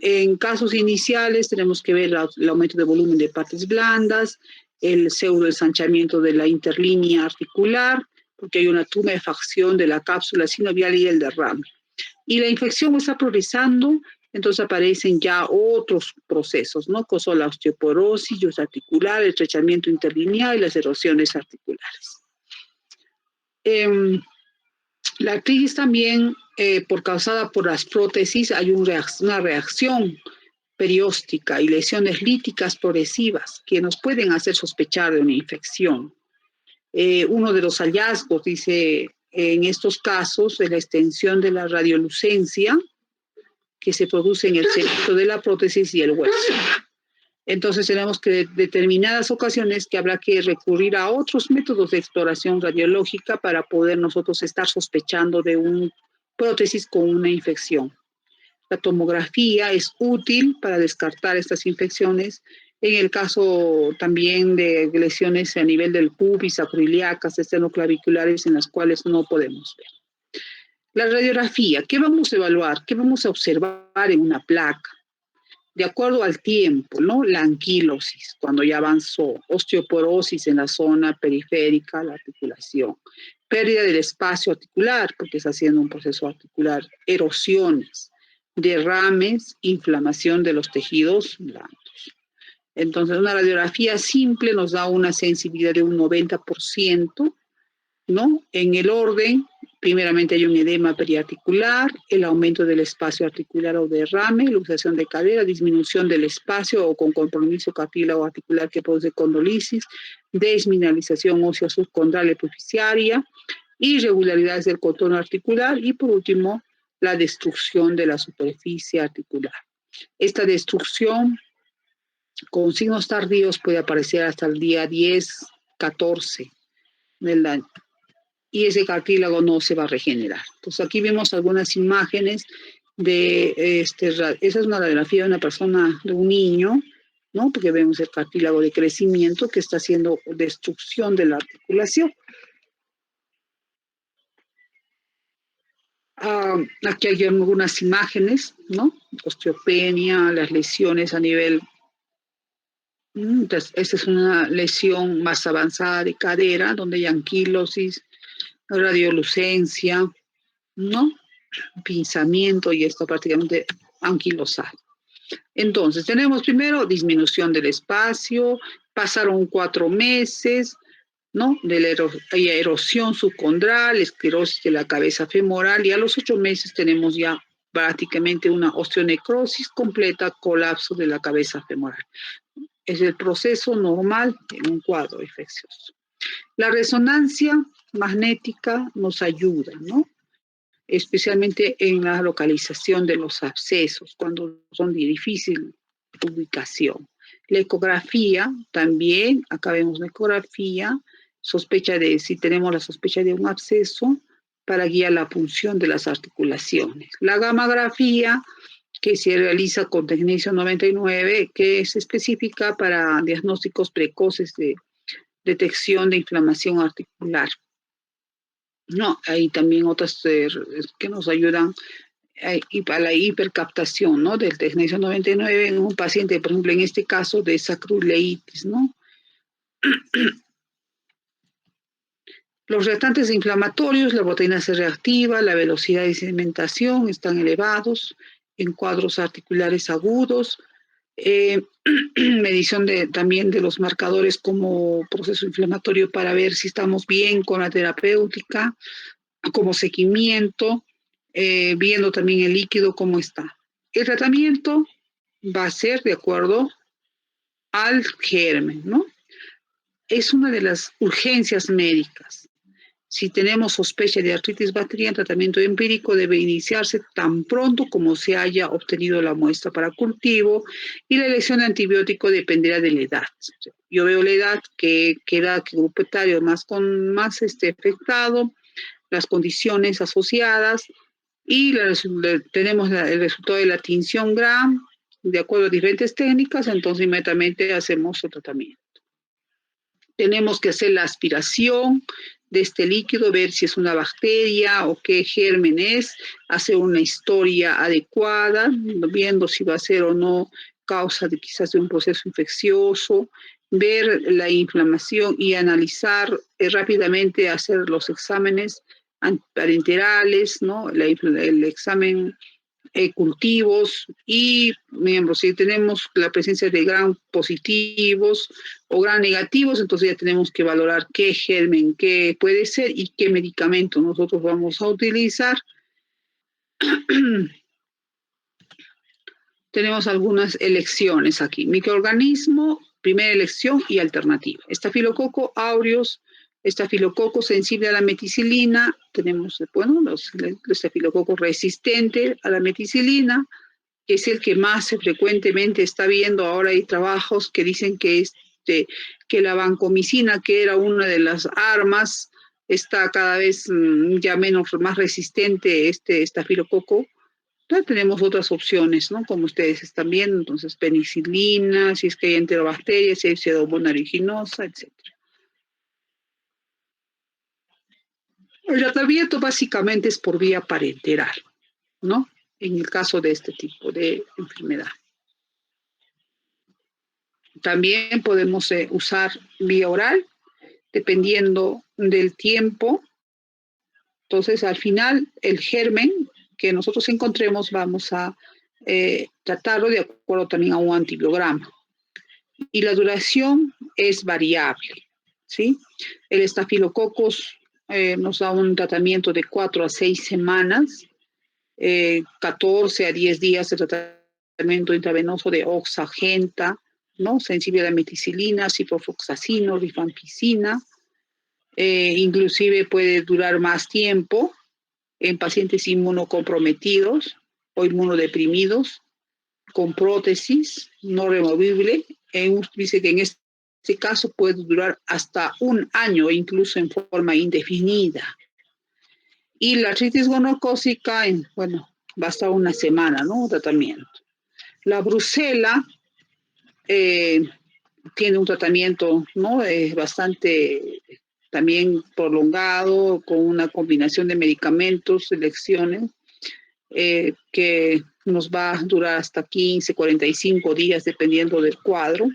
en casos iniciales tenemos que ver el aumento de volumen de partes blandas, el pseudoensanchamiento de la interlínea articular, porque hay una tumefacción de la cápsula sinovial y el derrame. Y la infección está progresando, entonces aparecen ya otros procesos, ¿no? Como son la osteoporosis, yus articular, el estrechamiento interlineal y las erosiones articulares. La artritis también, causada por las prótesis, hay una reacción perióstica y lesiones líticas progresivas que nos pueden hacer sospechar de una infección. Uno de los hallazgos, dice, en estos casos, es la extensión de la radiolucencia que se produce en el centro de la prótesis y el hueso. Entonces tenemos que determinadas ocasiones que habrá que recurrir a otros métodos de exploración radiológica para poder nosotros estar sospechando de una prótesis con una infección. La tomografía es útil para descartar estas infecciones en el caso también de lesiones a nivel del pubis, acroiliacas, esternoclaviculares en las cuales no podemos ver. La radiografía, ¿qué vamos a evaluar? ¿Qué vamos a observar en una placa? De acuerdo al tiempo, ¿no? La anquilosis, cuando ya avanzó, osteoporosis en la zona periférica, la articulación, pérdida del espacio articular, porque está haciendo un proceso articular, erosiones, derrames, inflamación de los tejidos blandos. Entonces, una radiografía simple nos da una sensibilidad de un 90%, ¿no? En el orden, primeramente hay un edema periarticular, el aumento del espacio articular o derrame, luxación de cadera, disminución del espacio o con compromiso cartílago articular que produce condilisis, desmineralización ósea subcondral epifisiaria, irregularidades del contorno articular y por último la destrucción de la superficie articular. Esta destrucción con signos tardíos puede aparecer hasta el día 10, 14 del año. Y ese cartílago no se va a regenerar. Entonces aquí vemos algunas imágenes de, esa es una radiografía de una persona, de un niño, ¿no? Porque vemos el cartílago de crecimiento que está haciendo destrucción de la articulación. Aquí hay algunas imágenes, ¿no? Osteopenia, las lesiones a nivel. Entonces, esta es una lesión más avanzada de cadera, donde hay anquilosis, radiolucencia, ¿no? Pinzamiento y esto prácticamente anquilosal. Entonces, tenemos primero disminución del espacio, pasaron 4 meses, ¿no? De la erosión subcondral, esclerosis de la cabeza femoral y a los 8 meses tenemos ya prácticamente una osteonecrosis completa, colapso de la cabeza femoral. Es el proceso normal en un cuadro infeccioso. La resonancia magnética nos ayuda, ¿no? Especialmente en la localización de los abscesos, cuando son de difícil ubicación. La ecografía también, acá vemos la ecografía, si tenemos la sospecha de un absceso, para guiar la punción de las articulaciones. La gammagrafía, que se realiza con tecnesio 99, que es específica para diagnósticos precoces de detección de inflamación articular. No, hay también otras que nos ayudan a la hipercaptación, ¿no? Del tecnesio 99 en un paciente, por ejemplo, en este caso de sacroileitis, ¿no? Los reactantes inflamatorios, la proteína C reactiva, la velocidad de sedimentación están elevados en cuadros articulares agudos. Medición también de los marcadores como proceso inflamatorio para ver si estamos bien con la terapéutica, como seguimiento, viendo también el líquido cómo está. El tratamiento va a ser de acuerdo al germen, ¿no? Es una de las urgencias médicas. Si tenemos sospecha de artritis bacteriana, el tratamiento empírico debe iniciarse tan pronto como se haya obtenido la muestra para cultivo y la elección de antibiótico dependerá de la edad. Yo veo la edad que grupo etario más afectado, las condiciones asociadas y tenemos el resultado de la tinción Gram de acuerdo a diferentes técnicas, entonces inmediatamente hacemos el tratamiento. Tenemos que hacer la aspiración de este líquido, ver si es una bacteria o qué germen es, hacer una historia adecuada, viendo si va a ser o no causa de quizás de un proceso infeccioso, ver la inflamación y analizar rápidamente, hacer los exámenes parenterales, ¿no? El examen cultivos y miembros. Si tenemos la presencia de gran positivos o gran negativos, entonces ya tenemos que valorar qué germen, qué puede ser y qué medicamento nosotros vamos a utilizar. Tenemos algunas elecciones aquí. Microorganismo, primera elección y alternativa. Estafilococo aureus, estafilococo sensible a la meticilina. Tenemos, bueno, el estafilococo resistente a la meticilina, que es el que más frecuentemente está viendo. Ahora hay trabajos que dicen que, que la vancomicina, que era una de las armas, está cada vez ya más resistente estafilococo. Entonces tenemos otras opciones, ¿no? Como ustedes están viendo, entonces penicilina, si es que hay enterobacterias, si hay pseudomonas aeruginosa, etc. El tratamiento básicamente es por vía parenteral, ¿no? En el caso de este tipo de enfermedad. También podemos usar vía oral, dependiendo del tiempo. Entonces, al final, el germen que nosotros encontremos, vamos a tratarlo de acuerdo también a un antibiograma. Y la duración es variable, ¿sí? El estafilococos nos da un tratamiento de 4 a 6 semanas, 14 a 10 días de tratamiento intravenoso de oxagenta, ¿no? Sensible a la meticilina, ciprofloxacino, rifampicina, inclusive puede durar más tiempo en pacientes inmunocomprometidos o inmunodeprimidos, con prótesis no removible. Dice que en este caso puede durar hasta 1 año, incluso en forma indefinida. Y la artritis gonocócica, bueno, basta 1 semana, ¿no? Tratamiento. La brucela tiene un tratamiento, ¿no? Bastante también prolongado, con una combinación de medicamentos, selecciones, que nos va a durar hasta 15, 45 días, dependiendo del cuadro.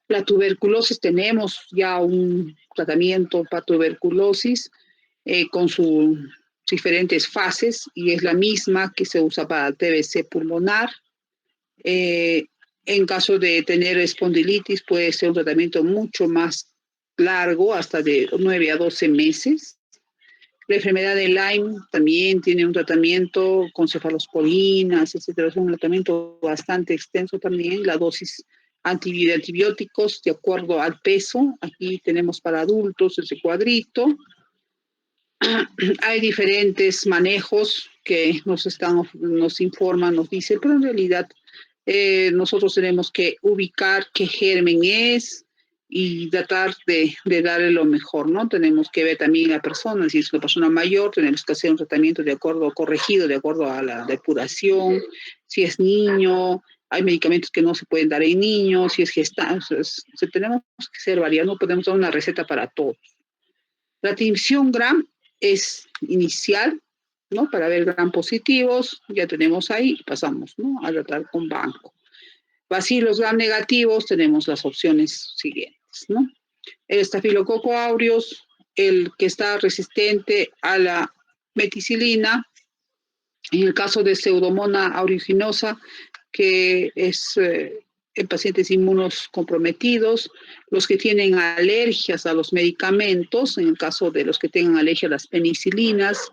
La tuberculosis, tenemos ya un tratamiento para tuberculosis con sus diferentes fases, y es la misma que se usa para TBC pulmonar. En caso de tener espondilitis, puede ser un tratamiento mucho más largo, hasta de 9 a 12 meses. La enfermedad de Lyme también tiene un tratamiento con cefalosporinas, etcétera. Es un tratamiento bastante extenso también. La dosis de antibióticos de acuerdo al peso. Aquí tenemos para adultos ese cuadrito. Hay diferentes manejos que nos informan, nos dicen, pero en realidad nosotros tenemos que ubicar qué germen es y tratar de darle lo mejor, ¿no? Tenemos que ver también la persona. Si es una persona mayor, tenemos que hacer un tratamiento corregido de acuerdo a la depuración. Si es niño, hay medicamentos que no se pueden dar en niños. Si es gestante, tenemos que ser variados, no podemos dar una receta para todos. La tinción Gram es inicial, ¿no? Para ver Gram positivos, ya tenemos ahí, pasamos, ¿no? A tratar con banco. Bacilos Gram negativos, tenemos las opciones siguientes, ¿no? El estafilococo aureus el que está resistente a la meticilina, en el caso de Pseudomonas aeruginosa, que es en pacientes inmunos comprometidos, los que tienen alergias a los medicamentos, en el caso de los que tengan alergia a las penicilinas,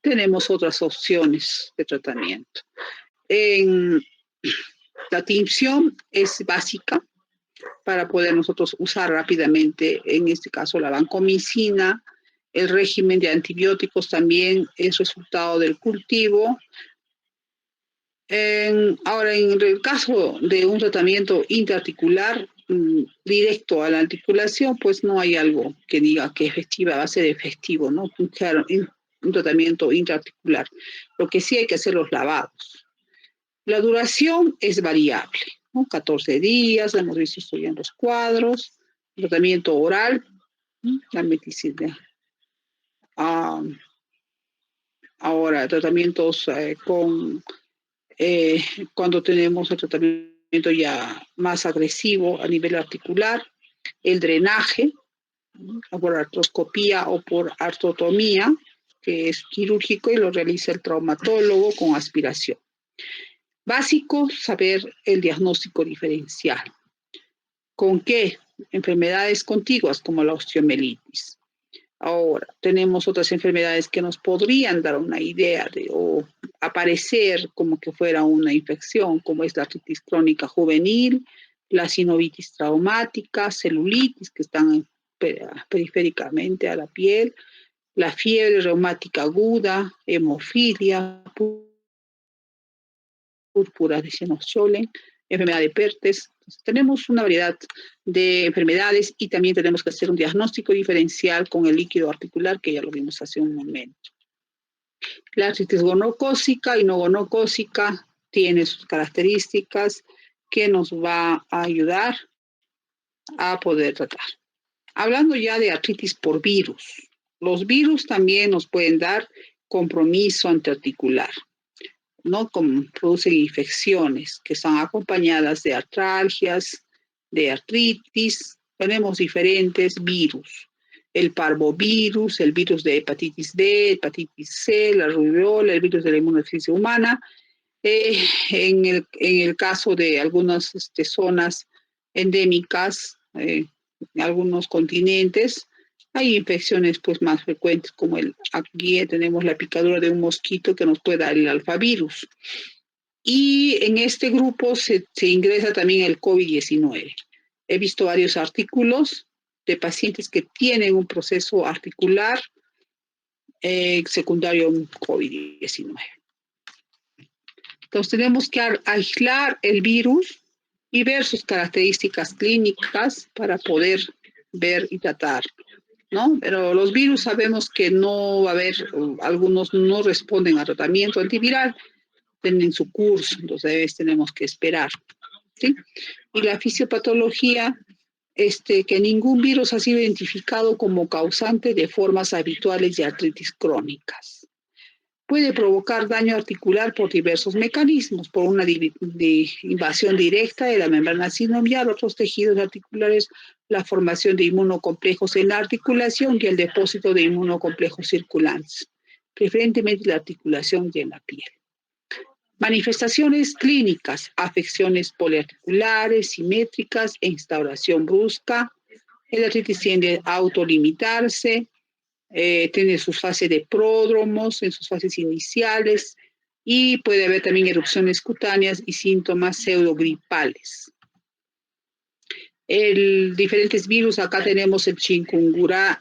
tenemos otras opciones de tratamiento. La tinción es básica para poder nosotros usar rápidamente, en este caso la vancomicina. El régimen de antibióticos también es resultado del cultivo. Ahora, en el caso de un tratamiento intraarticular directo a la articulación, pues no hay algo que diga que efectiva va a ser efectivo, ¿no? Claro, un tratamiento intraarticular. Lo que sí hay que hacer los lavados. La duración es variable, ¿no? 14 días, hemos visto esto ya en los cuadros. El tratamiento oral, ¿no? La medicina. Ahora, tratamientos cuando tenemos el tratamiento ya más agresivo a nivel articular, el drenaje, o por artroscopía o por artrotomía, que es quirúrgico y lo realiza el traumatólogo con aspiración. Básico, saber el diagnóstico diferencial. ¿Con qué? Enfermedades contiguas como la osteomielitis. Ahora, tenemos otras enfermedades que nos podrían dar una idea o aparecer como que fuera una infección, como es la artritis crónica juvenil, la sinovitis traumática, celulitis, que están periféricamente a la piel, la fiebre reumática aguda, hemofilia, púrpura de Xenosolen, enfermedad de Pertes. Entonces, tenemos una variedad de enfermedades y también tenemos que hacer un diagnóstico diferencial con el líquido articular, que ya lo vimos hace un momento. La artritis gonocócica y no gonocócica tiene sus características que nos va a ayudar a poder tratar. Hablando ya de artritis por virus, los virus también nos pueden dar compromiso antiarticular, ¿no? Como producen infecciones que están acompañadas de artralgias, de artritis. Tenemos diferentes virus. El parvovirus, el virus de hepatitis B, hepatitis C, la rubiola, el virus de la inmunodeficiencia humana. En el caso de algunas zonas endémicas, en algunos continentes, hay infecciones pues más frecuentes, como aquí tenemos la picadura de un mosquito que nos puede dar el alfavirus. Y en este grupo se ingresa también el COVID-19. He visto varios artículos de pacientes que tienen un proceso articular secundario a un COVID-19. Entonces tenemos que aislar el virus y ver sus características clínicas para poder ver y tratar, ¿no? Pero los virus sabemos que no va a haber, algunos no responden al tratamiento antiviral, tienen su curso, entonces tenemos que esperar, ¿sí? Y la fisiopatología, que ningún virus ha sido identificado como causante de formas habituales de artritis crónicas. Puede provocar daño articular por diversos mecanismos, por una invasión directa de la membrana sinovial, otros tejidos articulares, la formación de inmunocomplejos en la articulación y el depósito de inmunocomplejos circulantes, preferentemente la articulación y en la piel. Manifestaciones clínicas, afecciones poliarticulares, simétricas e instauración brusca. El artritis tiende a autolimitarse, tiene sus fases de pródromos en sus fases iniciales y puede haber también erupciones cutáneas y síntomas pseudogripales. Diferentes virus, acá tenemos el chikungunya,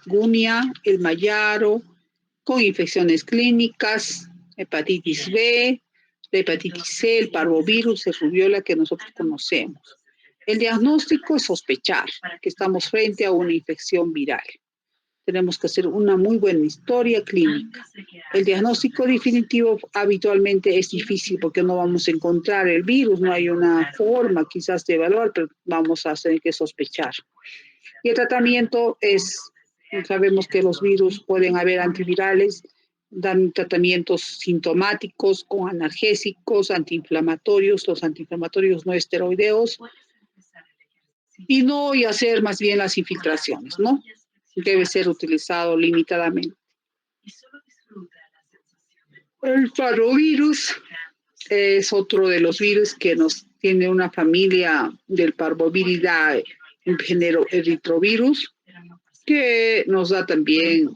el mayaro, con infecciones clínicas, hepatitis B, la hepatitis C, el parvovirus, el rubiola que nosotros conocemos. El diagnóstico es sospechar que estamos frente a una infección viral. Tenemos que hacer una muy buena historia clínica. El diagnóstico definitivo habitualmente es difícil porque no vamos a encontrar el virus, no hay una forma quizás de evaluar, pero vamos a tener que sospechar. Y el tratamiento sabemos que los virus pueden haber antivirales, dan tratamientos sintomáticos con analgésicos, antiinflamatorios, los antiinflamatorios no esteroideos, y hacer más bien las infiltraciones, ¿no? debe ser utilizado limitadamente. El parvovirus es otro de los virus que nos tiene una familia del Parvoviridae, un género eritrovirus, que nos da también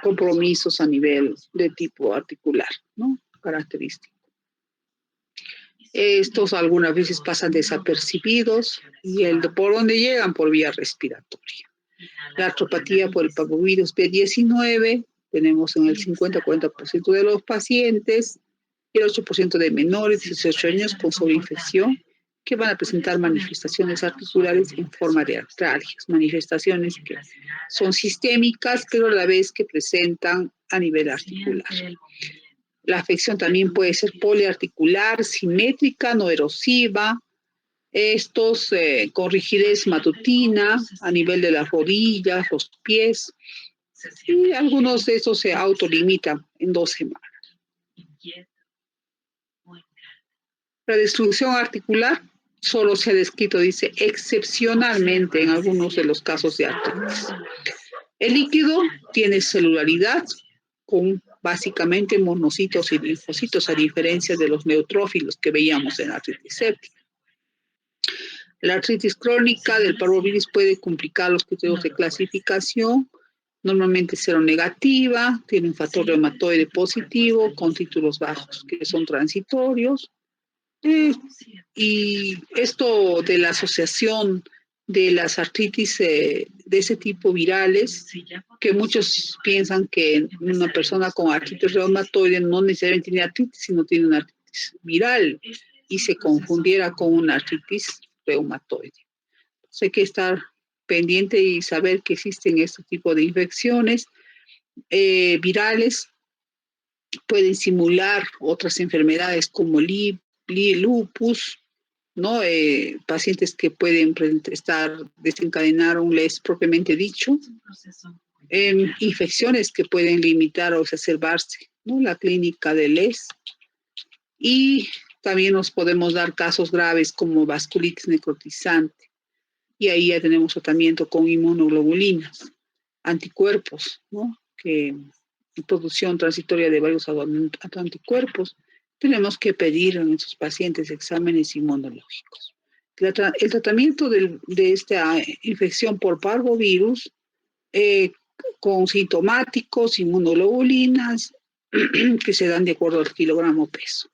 compromisos a nivel de tipo articular, ¿no? Característico. Estos algunas veces pasan desapercibidos y ¿por dónde llegan? Por vía respiratoria. La artropatía por el parvovirus B19 tenemos en el 50-40% de los pacientes y el 8% de menores de 18 años con sobreinfección que van a presentar manifestaciones articulares en forma de artralgias, manifestaciones que son sistémicas, pero a la vez que presentan a nivel articular. La afección también puede ser poliarticular, simétrica, no erosiva, estos con rigidez matutina a nivel de las rodillas, los pies, y algunos de estos se autolimitan en 2 semanas. La destrucción articular solo se ha descrito, dice, excepcionalmente en algunos de los casos de artritis. El líquido tiene celularidad con básicamente monocitos y linfocitos, a diferencia de los neutrófilos que veíamos en la artritis séptica. La artritis crónica del parvovirus puede complicar los criterios de clasificación, normalmente seronegativa, tiene un factor reumatoide positivo con títulos bajos que son transitorios. Y esto de la asociación de las artritis de ese tipo virales, que muchos piensan que una persona con artritis reumatoide no necesariamente tiene artritis, sino tiene una artritis viral y se confundiera con una artritis reumatoide. Entonces hay que estar pendiente y saber que existen este tipo de infecciones virales, pueden simular otras enfermedades como lupus, ¿no? Pacientes que pueden desencadenar un LES propiamente dicho, infecciones que pueden limitar o exacerbarse, ¿no? La clínica de LES. Y también nos podemos dar casos graves como vasculitis necrotizante. Y ahí ya tenemos tratamiento con inmunoglobulinas, anticuerpos, ¿no? Que producción transitoria de varios anticuerpos. Tenemos que pedir en esos pacientes exámenes inmunológicos. El tratamiento de esta infección por parvovirus con sintomáticos, inmunoglobulinas, que se dan de acuerdo al kilogramo peso.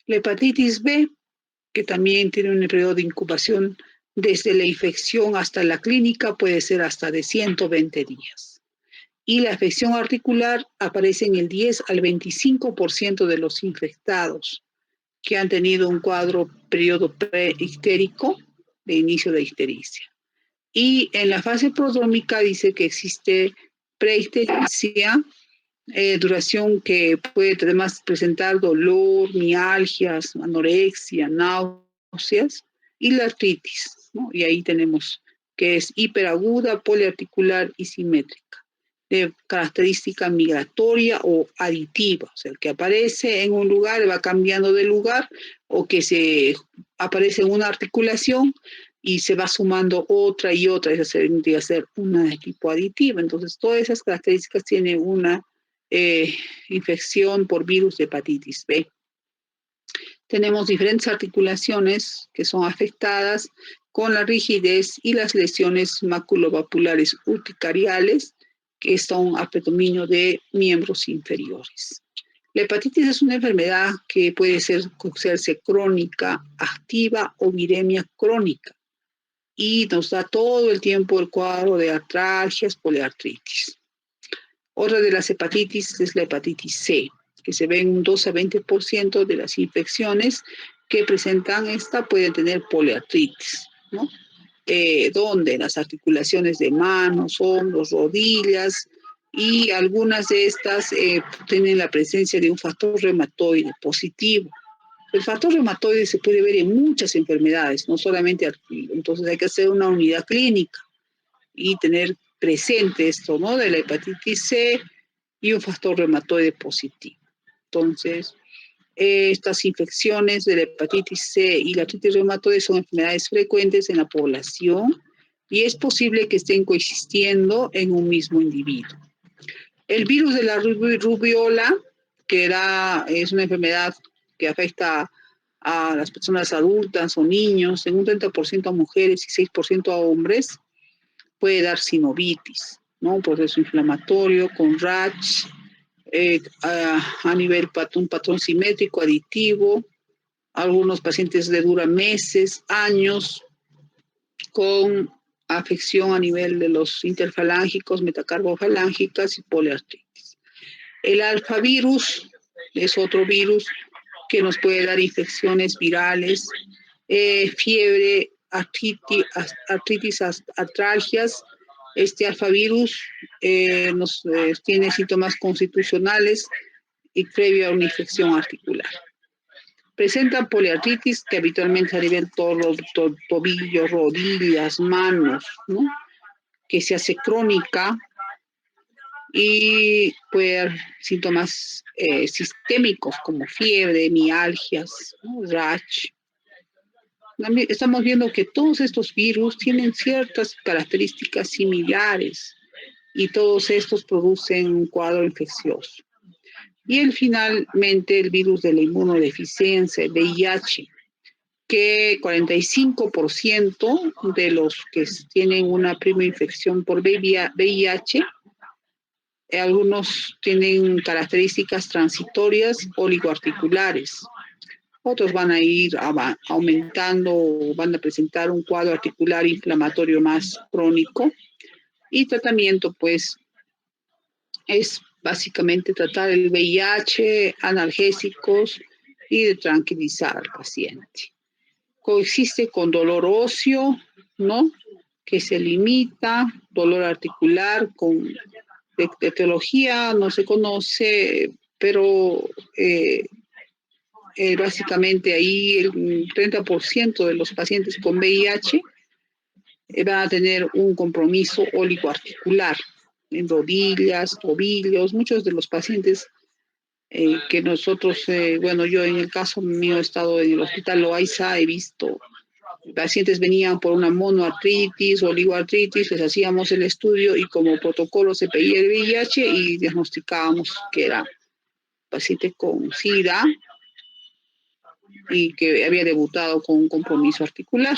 La hepatitis B, que también tiene un periodo de incubación desde la infección hasta la clínica, puede ser hasta de 120 días. Y la afección articular aparece en el 10 al 25% de los infectados que han tenido un periodo preictérico de inicio de ictericia. Y en la fase prodrómica dice que existe preictericia, duración que puede además presentar dolor, mialgias, anorexia, náuseas y la artritis, ¿no? Y ahí tenemos que es hiperaguda, poliarticular y simétrica, de característica migratoria o aditiva, o sea, el que aparece en un lugar va cambiando de lugar o que aparece en una articulación y se va sumando otra y otra, esa tendría que ser una de tipo aditiva. Entonces, todas esas características tienen una infección por virus de hepatitis B. Tenemos diferentes articulaciones que son afectadas con la rigidez y las lesiones maculovasculares urticariales, que son a predominio de miembros inferiores. La hepatitis es una enfermedad que puede hacerse crónica, activa o viremia crónica, y nos da todo el tiempo el cuadro de artralgias, poliartritis. Otra de las hepatitis es la hepatitis C, que se ve en un 2 a 20% de las infecciones que presentan esta pueden tener poliartritis, ¿no? Donde las articulaciones de manos, hombros, rodillas, y algunas de estas tienen la presencia de un factor reumatoide positivo. El factor reumatoide se puede ver en muchas enfermedades, no solamente, entonces hay que hacer una unidad clínica y tener presente esto, ¿no? De la hepatitis C y un factor reumatoide positivo. Entonces, estas infecciones de la hepatitis C y la artritis reumatoide son enfermedades frecuentes en la población y es posible que estén coexistiendo en un mismo individuo. El virus de la rubiola, es una enfermedad que afecta a las personas adultas o niños, en un 30% a mujeres y 6% a hombres, puede dar sinovitis, ¿no? Un proceso inflamatorio con rash, a nivel un patrón simétrico, aditivo. Algunos pacientes le duran meses, años, con afección a nivel de los interfalángicos, metacarbofalángicas y poliartritis. El alfavirus es otro virus que nos puede dar infecciones virales, fiebre, artritis, artralgias. Este alfavirus tiene síntomas constitucionales y previo a una infección articular. Presentan poliartritis que habitualmente a nivel tobillos, rodillas, manos, ¿no? Que se hace crónica y puede dar síntomas sistémicos como fiebre, mialgias, ¿no? Rash. Estamos viendo que todos estos virus tienen ciertas características similares y todos estos producen un cuadro infeccioso. Y finalmente el virus de la inmunodeficiencia, el VIH, que 45% de los que tienen una primera infección por VIH, algunos tienen características transitorias oligoarticulares. Otros van a ir aumentando o van a presentar un cuadro articular inflamatorio más crónico. Y tratamiento, pues, es básicamente tratar el VIH, analgésicos y de tranquilizar al paciente. Coexiste con dolor óseo, ¿no? Que se limita, dolor articular, con de etiología no se conoce, pero básicamente ahí el 30% de los pacientes con VIH van a tener un compromiso oligoarticular en rodillas, tobillos. Muchos de los pacientes que nosotros, yo en el caso mío he estado en el hospital Loaiza, he visto pacientes venían por una monoartritis, oligoartritis, les hacíamos el estudio y como protocolo se pedía el VIH y diagnosticábamos que era paciente con SIDA y que había debutado con un compromiso articular.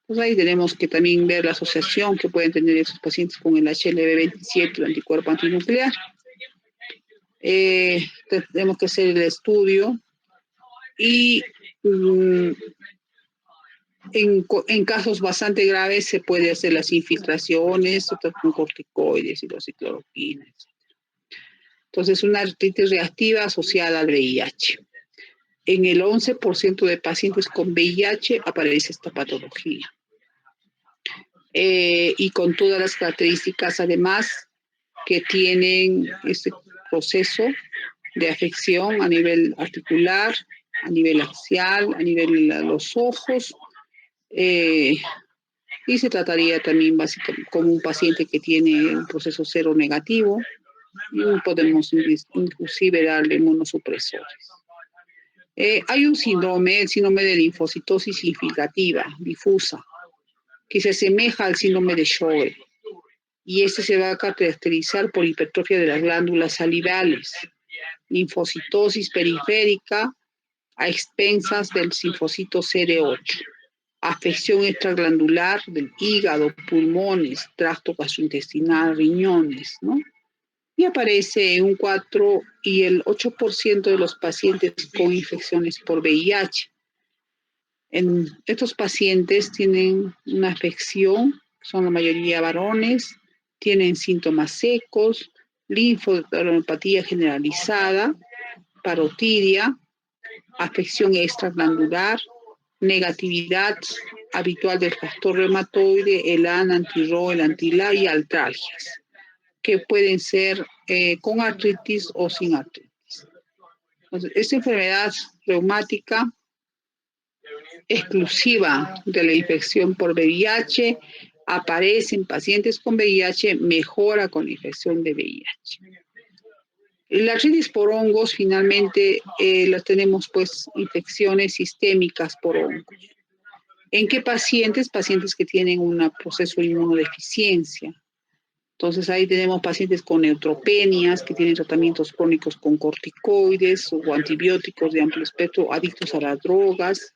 Pues ahí tenemos que también ver la asociación que pueden tener esos pacientes con el HLV27, el anticuerpo antinuclear. Tenemos que hacer el estudio y en casos bastante graves se puede hacer las infiltraciones, con corticoides, hidroxicloroquina, etc. Entonces, una artritis reactiva asociada al VIH. En el 11% de pacientes con VIH aparece esta patología. Y con todas las características, además, que tienen este proceso de afección a nivel articular, a nivel axial, a nivel de los ojos, y se trataría también básicamente como un paciente que tiene un proceso cero negativo, y podemos inclusive darle inmunosupresores. Hay un síndrome, el síndrome de linfocitosis infiltrativa difusa, que se asemeja al síndrome de Sjögren, y este se va a caracterizar por hipertrofia de las glándulas salivales, linfocitosis periférica a expensas del linfocito CD8, afección extraglandular del hígado, pulmones, tracto gastrointestinal, riñones, ¿no? Y aparece un 4 y el 8% de los pacientes con infecciones por VIH. En estos pacientes tienen una afección, son la mayoría varones, tienen síntomas secos, linfodenopatía generalizada, parotidia, afección extraglandular, negatividad habitual del factor reumatoide, el AN, anti-RO, el anti-LA y artralgias, que pueden ser con artritis o sin artritis. Entonces, esta enfermedad reumática exclusiva de la infección por VIH aparece en pacientes con VIH, mejora con la infección de VIH. La artritis por hongos, finalmente, las tenemos pues infecciones sistémicas por hongos. ¿En qué pacientes? Pacientes que tienen un proceso de inmunodeficiencia. Entonces ahí tenemos pacientes con neutropenias, que tienen tratamientos crónicos con corticoides o antibióticos de amplio espectro, adictos a las drogas.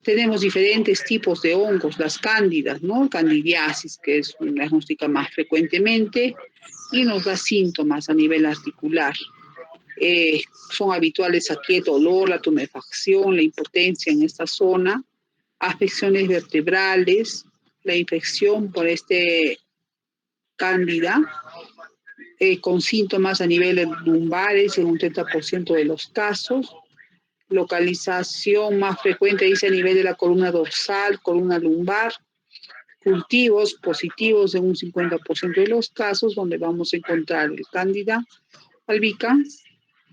Tenemos diferentes tipos de hongos, las cándidas, ¿no? Candidiasis, que es una diagnóstica más frecuentemente y nos da síntomas a nivel articular. Son habituales aquí el dolor, la tumefacción, la impotencia en esta zona, afecciones vertebrales, la infección por este cándida, con síntomas a niveles lumbares en un 30% de los casos, localización más frecuente dice a nivel de la columna dorsal, columna lumbar, cultivos positivos en un 50% de los casos, donde vamos a encontrar el cándida albicans,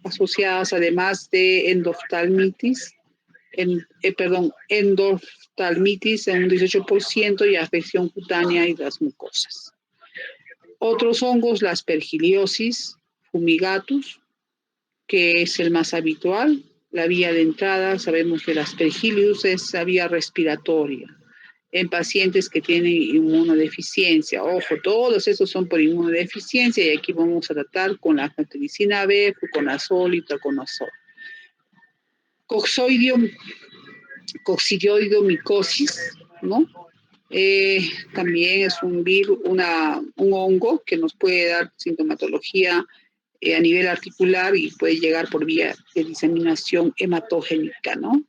asociadas además de endoftalmitis, endoftalmitis en un 18% y afección cutánea y las mucosas. Otros hongos, la aspergillosis fumigatus, que es el más habitual. La vía de entrada, sabemos que la aspergillus es la vía respiratoria en pacientes que tienen inmunodeficiencia. Ojo, todos estos son por inmunodeficiencia y aquí vamos a tratar con la anfloximina B, fluconazol y traconazol. Coccidioidomicosis, ¿no? También es un virus, un hongo que nos puede dar sintomatología a nivel articular y puede llegar por vía de diseminación hematogénica, ¿no?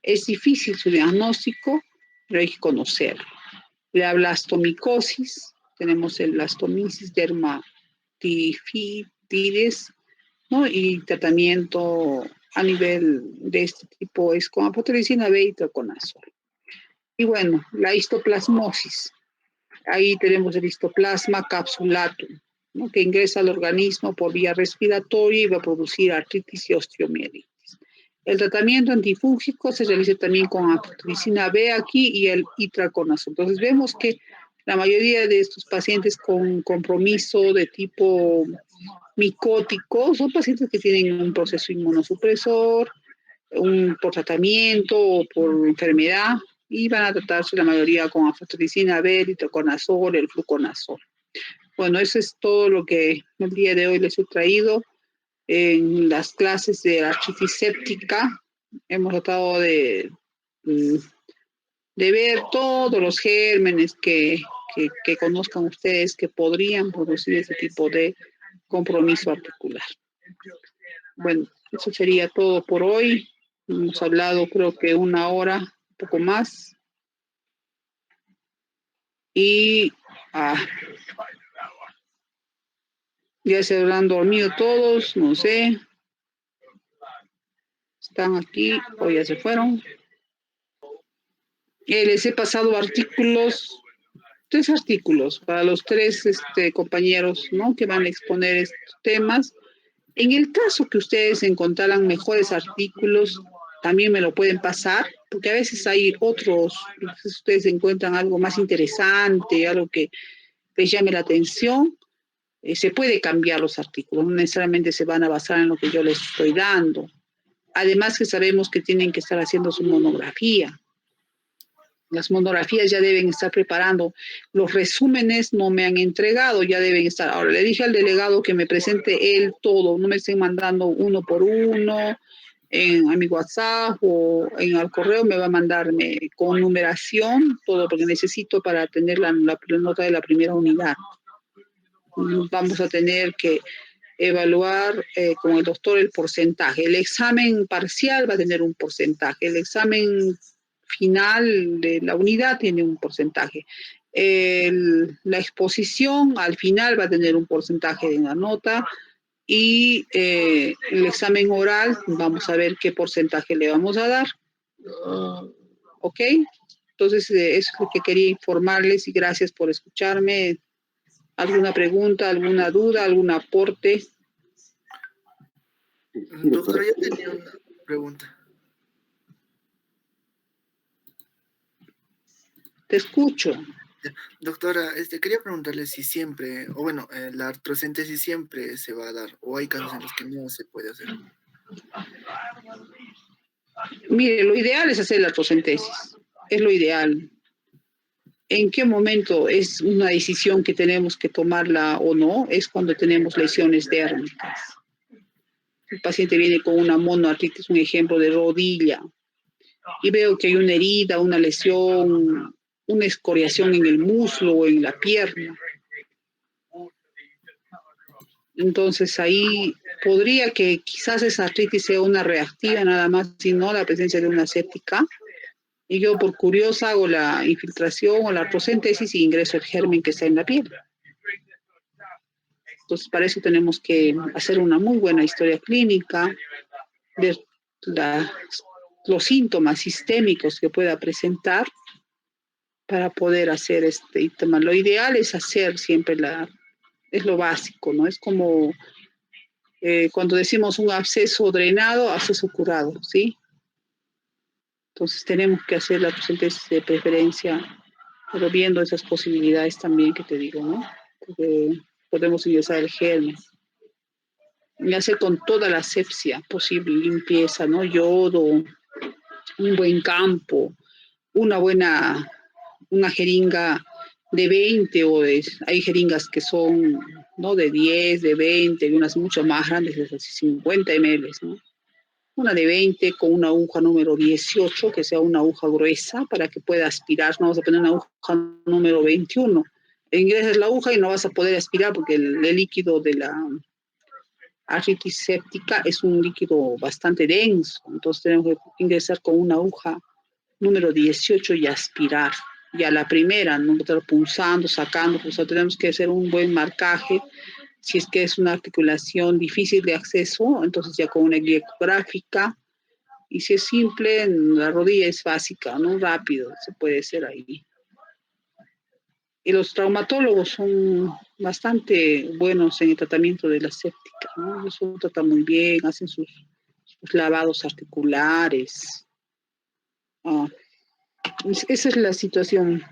Es difícil su diagnóstico, pero hay que conocerlo. La blastomicosis, tenemos el blastomisis dermatitis, ¿no? Y tratamiento a nivel de este tipo es con amphotericina B y traconazol. Y bueno, la histoplasmosis. Ahí tenemos el histoplasma capsulatum, ¿no? Que ingresa al organismo por vía respiratoria y va a producir artritis y osteomielitis. El tratamiento antifúngico se realiza también con amphotericina B aquí y el itraconazol. Entonces vemos que la mayoría de estos pacientes con compromiso de tipo micótico son pacientes que tienen un proceso inmunosupresor, por tratamiento o por enfermedad, y van a tratarse la mayoría con amphotericina B, itraconazol, el fluconazol. Bueno, eso es todo lo que el día de hoy les he traído. En las clases de artritis séptica hemos tratado de ver todos los gérmenes que conozcan ustedes que podrían producir ese tipo de compromiso articular. Bueno, eso sería todo por hoy. Hemos hablado creo que 1 hora, un poco más. Y ya se habrán dormido todos, no sé. Están aquí o ya se fueron. Les he pasado artículos, 3 artículos para los 3 compañeros, ¿no? Que van a exponer estos temas. En el caso que ustedes encontraran mejores artículos, también me lo pueden pasar, porque a veces hay otros, si ustedes encuentran algo más interesante, algo que les llame la atención, se puede cambiar los artículos, no necesariamente se van a basar en lo que yo les estoy dando. Además que sabemos que tienen que estar haciendo su monografía. Las monografías ya deben estar preparando. Los resúmenes no me han entregado, ya deben estar. Ahora, le dije al delegado que me presente él todo, no me estén mandando uno por uno a mi WhatsApp o al correo, me va a mandarme con numeración todo, porque necesito para tener la nota de la primera unidad. Vamos a tener que evaluar con el doctor el porcentaje. El examen parcial va a tener un porcentaje, el examen final de la unidad tiene un porcentaje. La exposición al final va a tener un porcentaje de la nota y el examen oral, vamos a ver qué porcentaje le vamos a dar. ¿Ok? Entonces, eso es lo que quería informarles y gracias por escucharme. ¿Alguna pregunta, alguna duda, algún aporte? Doctora, yo tenía una pregunta. Te escucho. Doctora, quería preguntarle si siempre, o bueno, la artrocentesis siempre se va a dar, o hay casos en los que no se puede hacer. Mire, lo ideal es hacer la artrocentesis. es lo ideal. ¿En qué momento es una decisión que tenemos que tomarla o no? Es cuando tenemos lesiones dérmicas. El paciente viene con una monoartritis, un ejemplo de rodilla, y veo que hay una herida, una lesión, una escoriación en el muslo o en la pierna. Entonces ahí podría que quizás esa artritis sea una reactiva nada más, y no la presencia de una séptica. Y yo por curiosa hago la infiltración o la artrocentesis y ingreso el germen que está en la piel. Entonces para eso tenemos que hacer una muy buena historia clínica, ver los síntomas sistémicos que pueda presentar para poder hacer este tema. Lo ideal es hacer siempre es lo básico, ¿no? Es como cuando decimos un absceso drenado, absceso curado, ¿sí? Entonces tenemos que hacer la artrocentesis de preferencia, pero viendo esas posibilidades también que te digo, ¿no? Porque podemos ingresar el germen y hacer con toda la asepsia posible, limpieza, ¿no? Yodo, un buen campo, una jeringa de 20 hay jeringas que son, ¿no? De 10, de 20, y unas mucho más grandes, de 50 ml, ¿no? Una de 20 con una aguja número 18, que sea una aguja gruesa para que pueda aspirar. No vamos a poner una aguja número 21. Ingresas la aguja y no vas a poder aspirar porque el líquido de la artritis séptica es un líquido bastante denso. Entonces tenemos que ingresar con una aguja número 18 y aspirar. Y a la primera, no estar punzando, sacando, pues tenemos que hacer un buen marcaje. Si es que es una articulación difícil de acceso, entonces ya con una guía ecográfica. Y si es simple, la rodilla es básica, ¿no? Rápido, se puede hacer ahí. Y los traumatólogos son bastante buenos en el tratamiento de la séptica, ¿no? Eso trata muy bien, hacen sus lavados articulares. Ah, esa es la situación.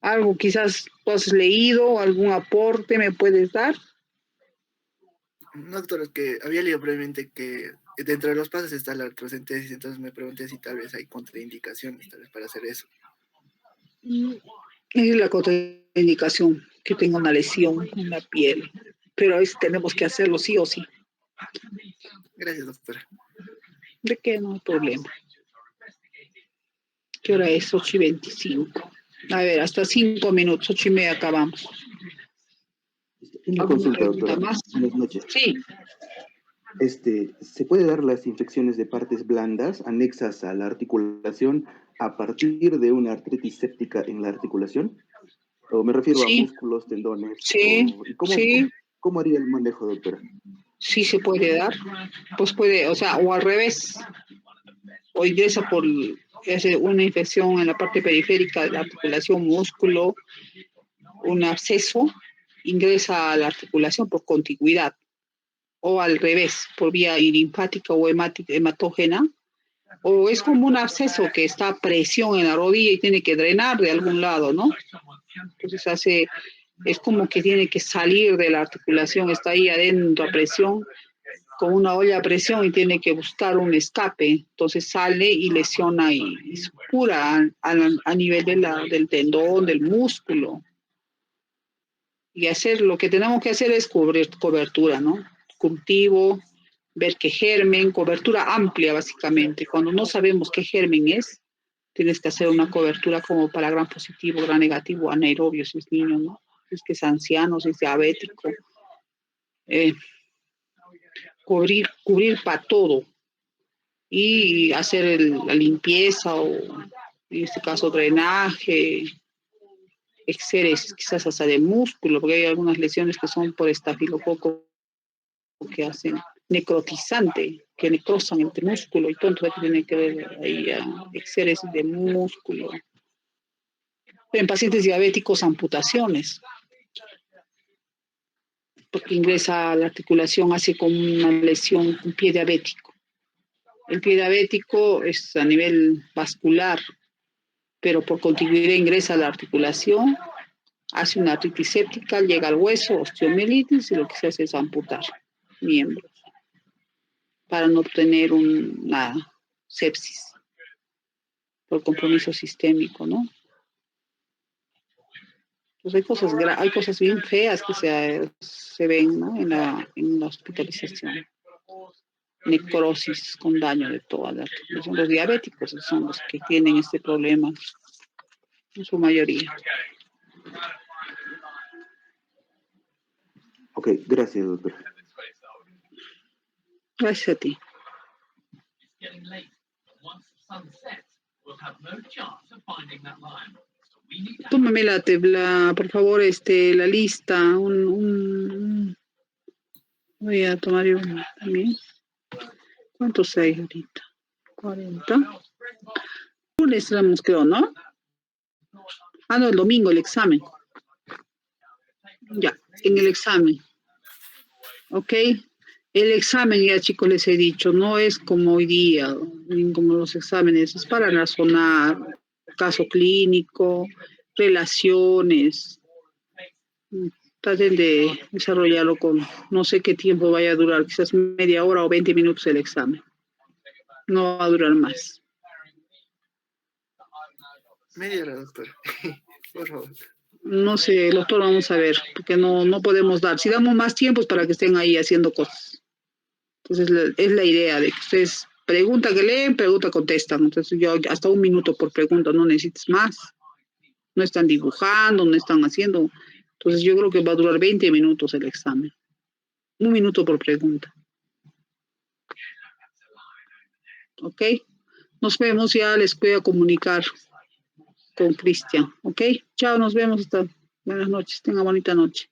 ¿Algo quizás tú has leído, algún aporte me puedes dar? No, doctor, es que había leído previamente que dentro de los pasos está la artrocentesis, entonces me pregunté si tal vez hay contraindicaciones tal vez para hacer eso. Es la contraindicación, que tenga una lesión en la piel, pero tenemos que hacerlo sí o sí. Gracias, doctora. ¿De qué? No hay problema. ¿Qué hora es? 8:25. A ver, hasta 5 minutos, 8:30 acabamos. Una ¿Alguna consulta, pregunta doctora. más? Buenas noches. Sí. ¿Se puede dar las infecciones de partes blandas anexas a la articulación a partir de una artritis séptica en la articulación? O me refiero a Sí, músculos, tendones. sí, ¿Y sí, cómo haría el manejo, doctora? sí se puede dar. Pues puede, o sea, o al revés, o ingresa hace una infección en la parte periférica de la articulación, músculo, un absceso, ingresa a la articulación por contigüidad, o al revés, por vía linfática o hematógena, o es como un absceso que está a presión en la rodilla y tiene que drenar de algún lado, ¿no? Entonces es como que tiene que salir de la articulación, está ahí adentro a presión, con una olla a presión y tiene que buscar un escape. Entonces sale y lesiona y supura a nivel del tendón, del músculo. Y lo que tenemos que hacer es cubrir cobertura, ¿no? Cultivo, ver qué germen, cobertura amplia básicamente. Cuando no sabemos qué germen es, tienes que hacer una cobertura como para gran positivo, gran negativo, anaerobio si es niño, ¿no? Si es que es anciano, si es diabético. Cubrir para todo y hacer la limpieza o en este caso drenaje, exceres quizás hasta de músculo, porque hay algunas lesiones que son por estafilococo que hacen necrotizante, que necrosan el músculo y todo, entonces tiene que ver ahí exceres de músculo. En pacientes diabéticos, amputaciones, porque ingresa a la articulación, hace como una lesión, un pie diabético. El pie diabético es a nivel vascular, pero por contigüidad ingresa a la articulación, hace una artritis séptica, llega al hueso, osteomielitis, y lo que se hace es amputar miembros para no obtener una sepsis. por compromiso sistémico, ¿no? Pues hay cosas bien feas que se ven, ¿no? En la hospitalización. Necrosis con daño de toda la articulación. Los diabéticos son los que tienen este problema, en su mayoría. Ok, gracias, doctor. Gracias a ti. Tómame por favor, la lista. Voy a tomar yo también. ¿Cuántos hay ahorita? 40. Lunes nos quedó, ¿no? No, el domingo, el examen. Ya, en el examen. ¿Ok? El examen, ya chicos, les he dicho, no es como hoy día, ni como los exámenes, es para razonar, caso clínico, relaciones. Traten de desarrollarlo con, no sé qué tiempo vaya a durar, quizás media hora o 20 minutos el examen. No va a durar más. Media hora, doctor. Por favor. No sé, doctor, vamos a ver, porque no podemos dar. Si damos más tiempo es para que estén ahí haciendo cosas. Entonces, es la idea de que ustedes pregunta que leen, pregunta contestan. Entonces, yo hasta 1 minuto por pregunta, no necesitas más. No están dibujando, no están haciendo. Entonces, yo creo que va a durar 20 minutos el examen. 1 minuto por pregunta. ¿Ok? Nos vemos, ya les voy a comunicar con Cristian. ¿Ok? Chao, nos vemos. Buenas noches. Tenga bonita noche.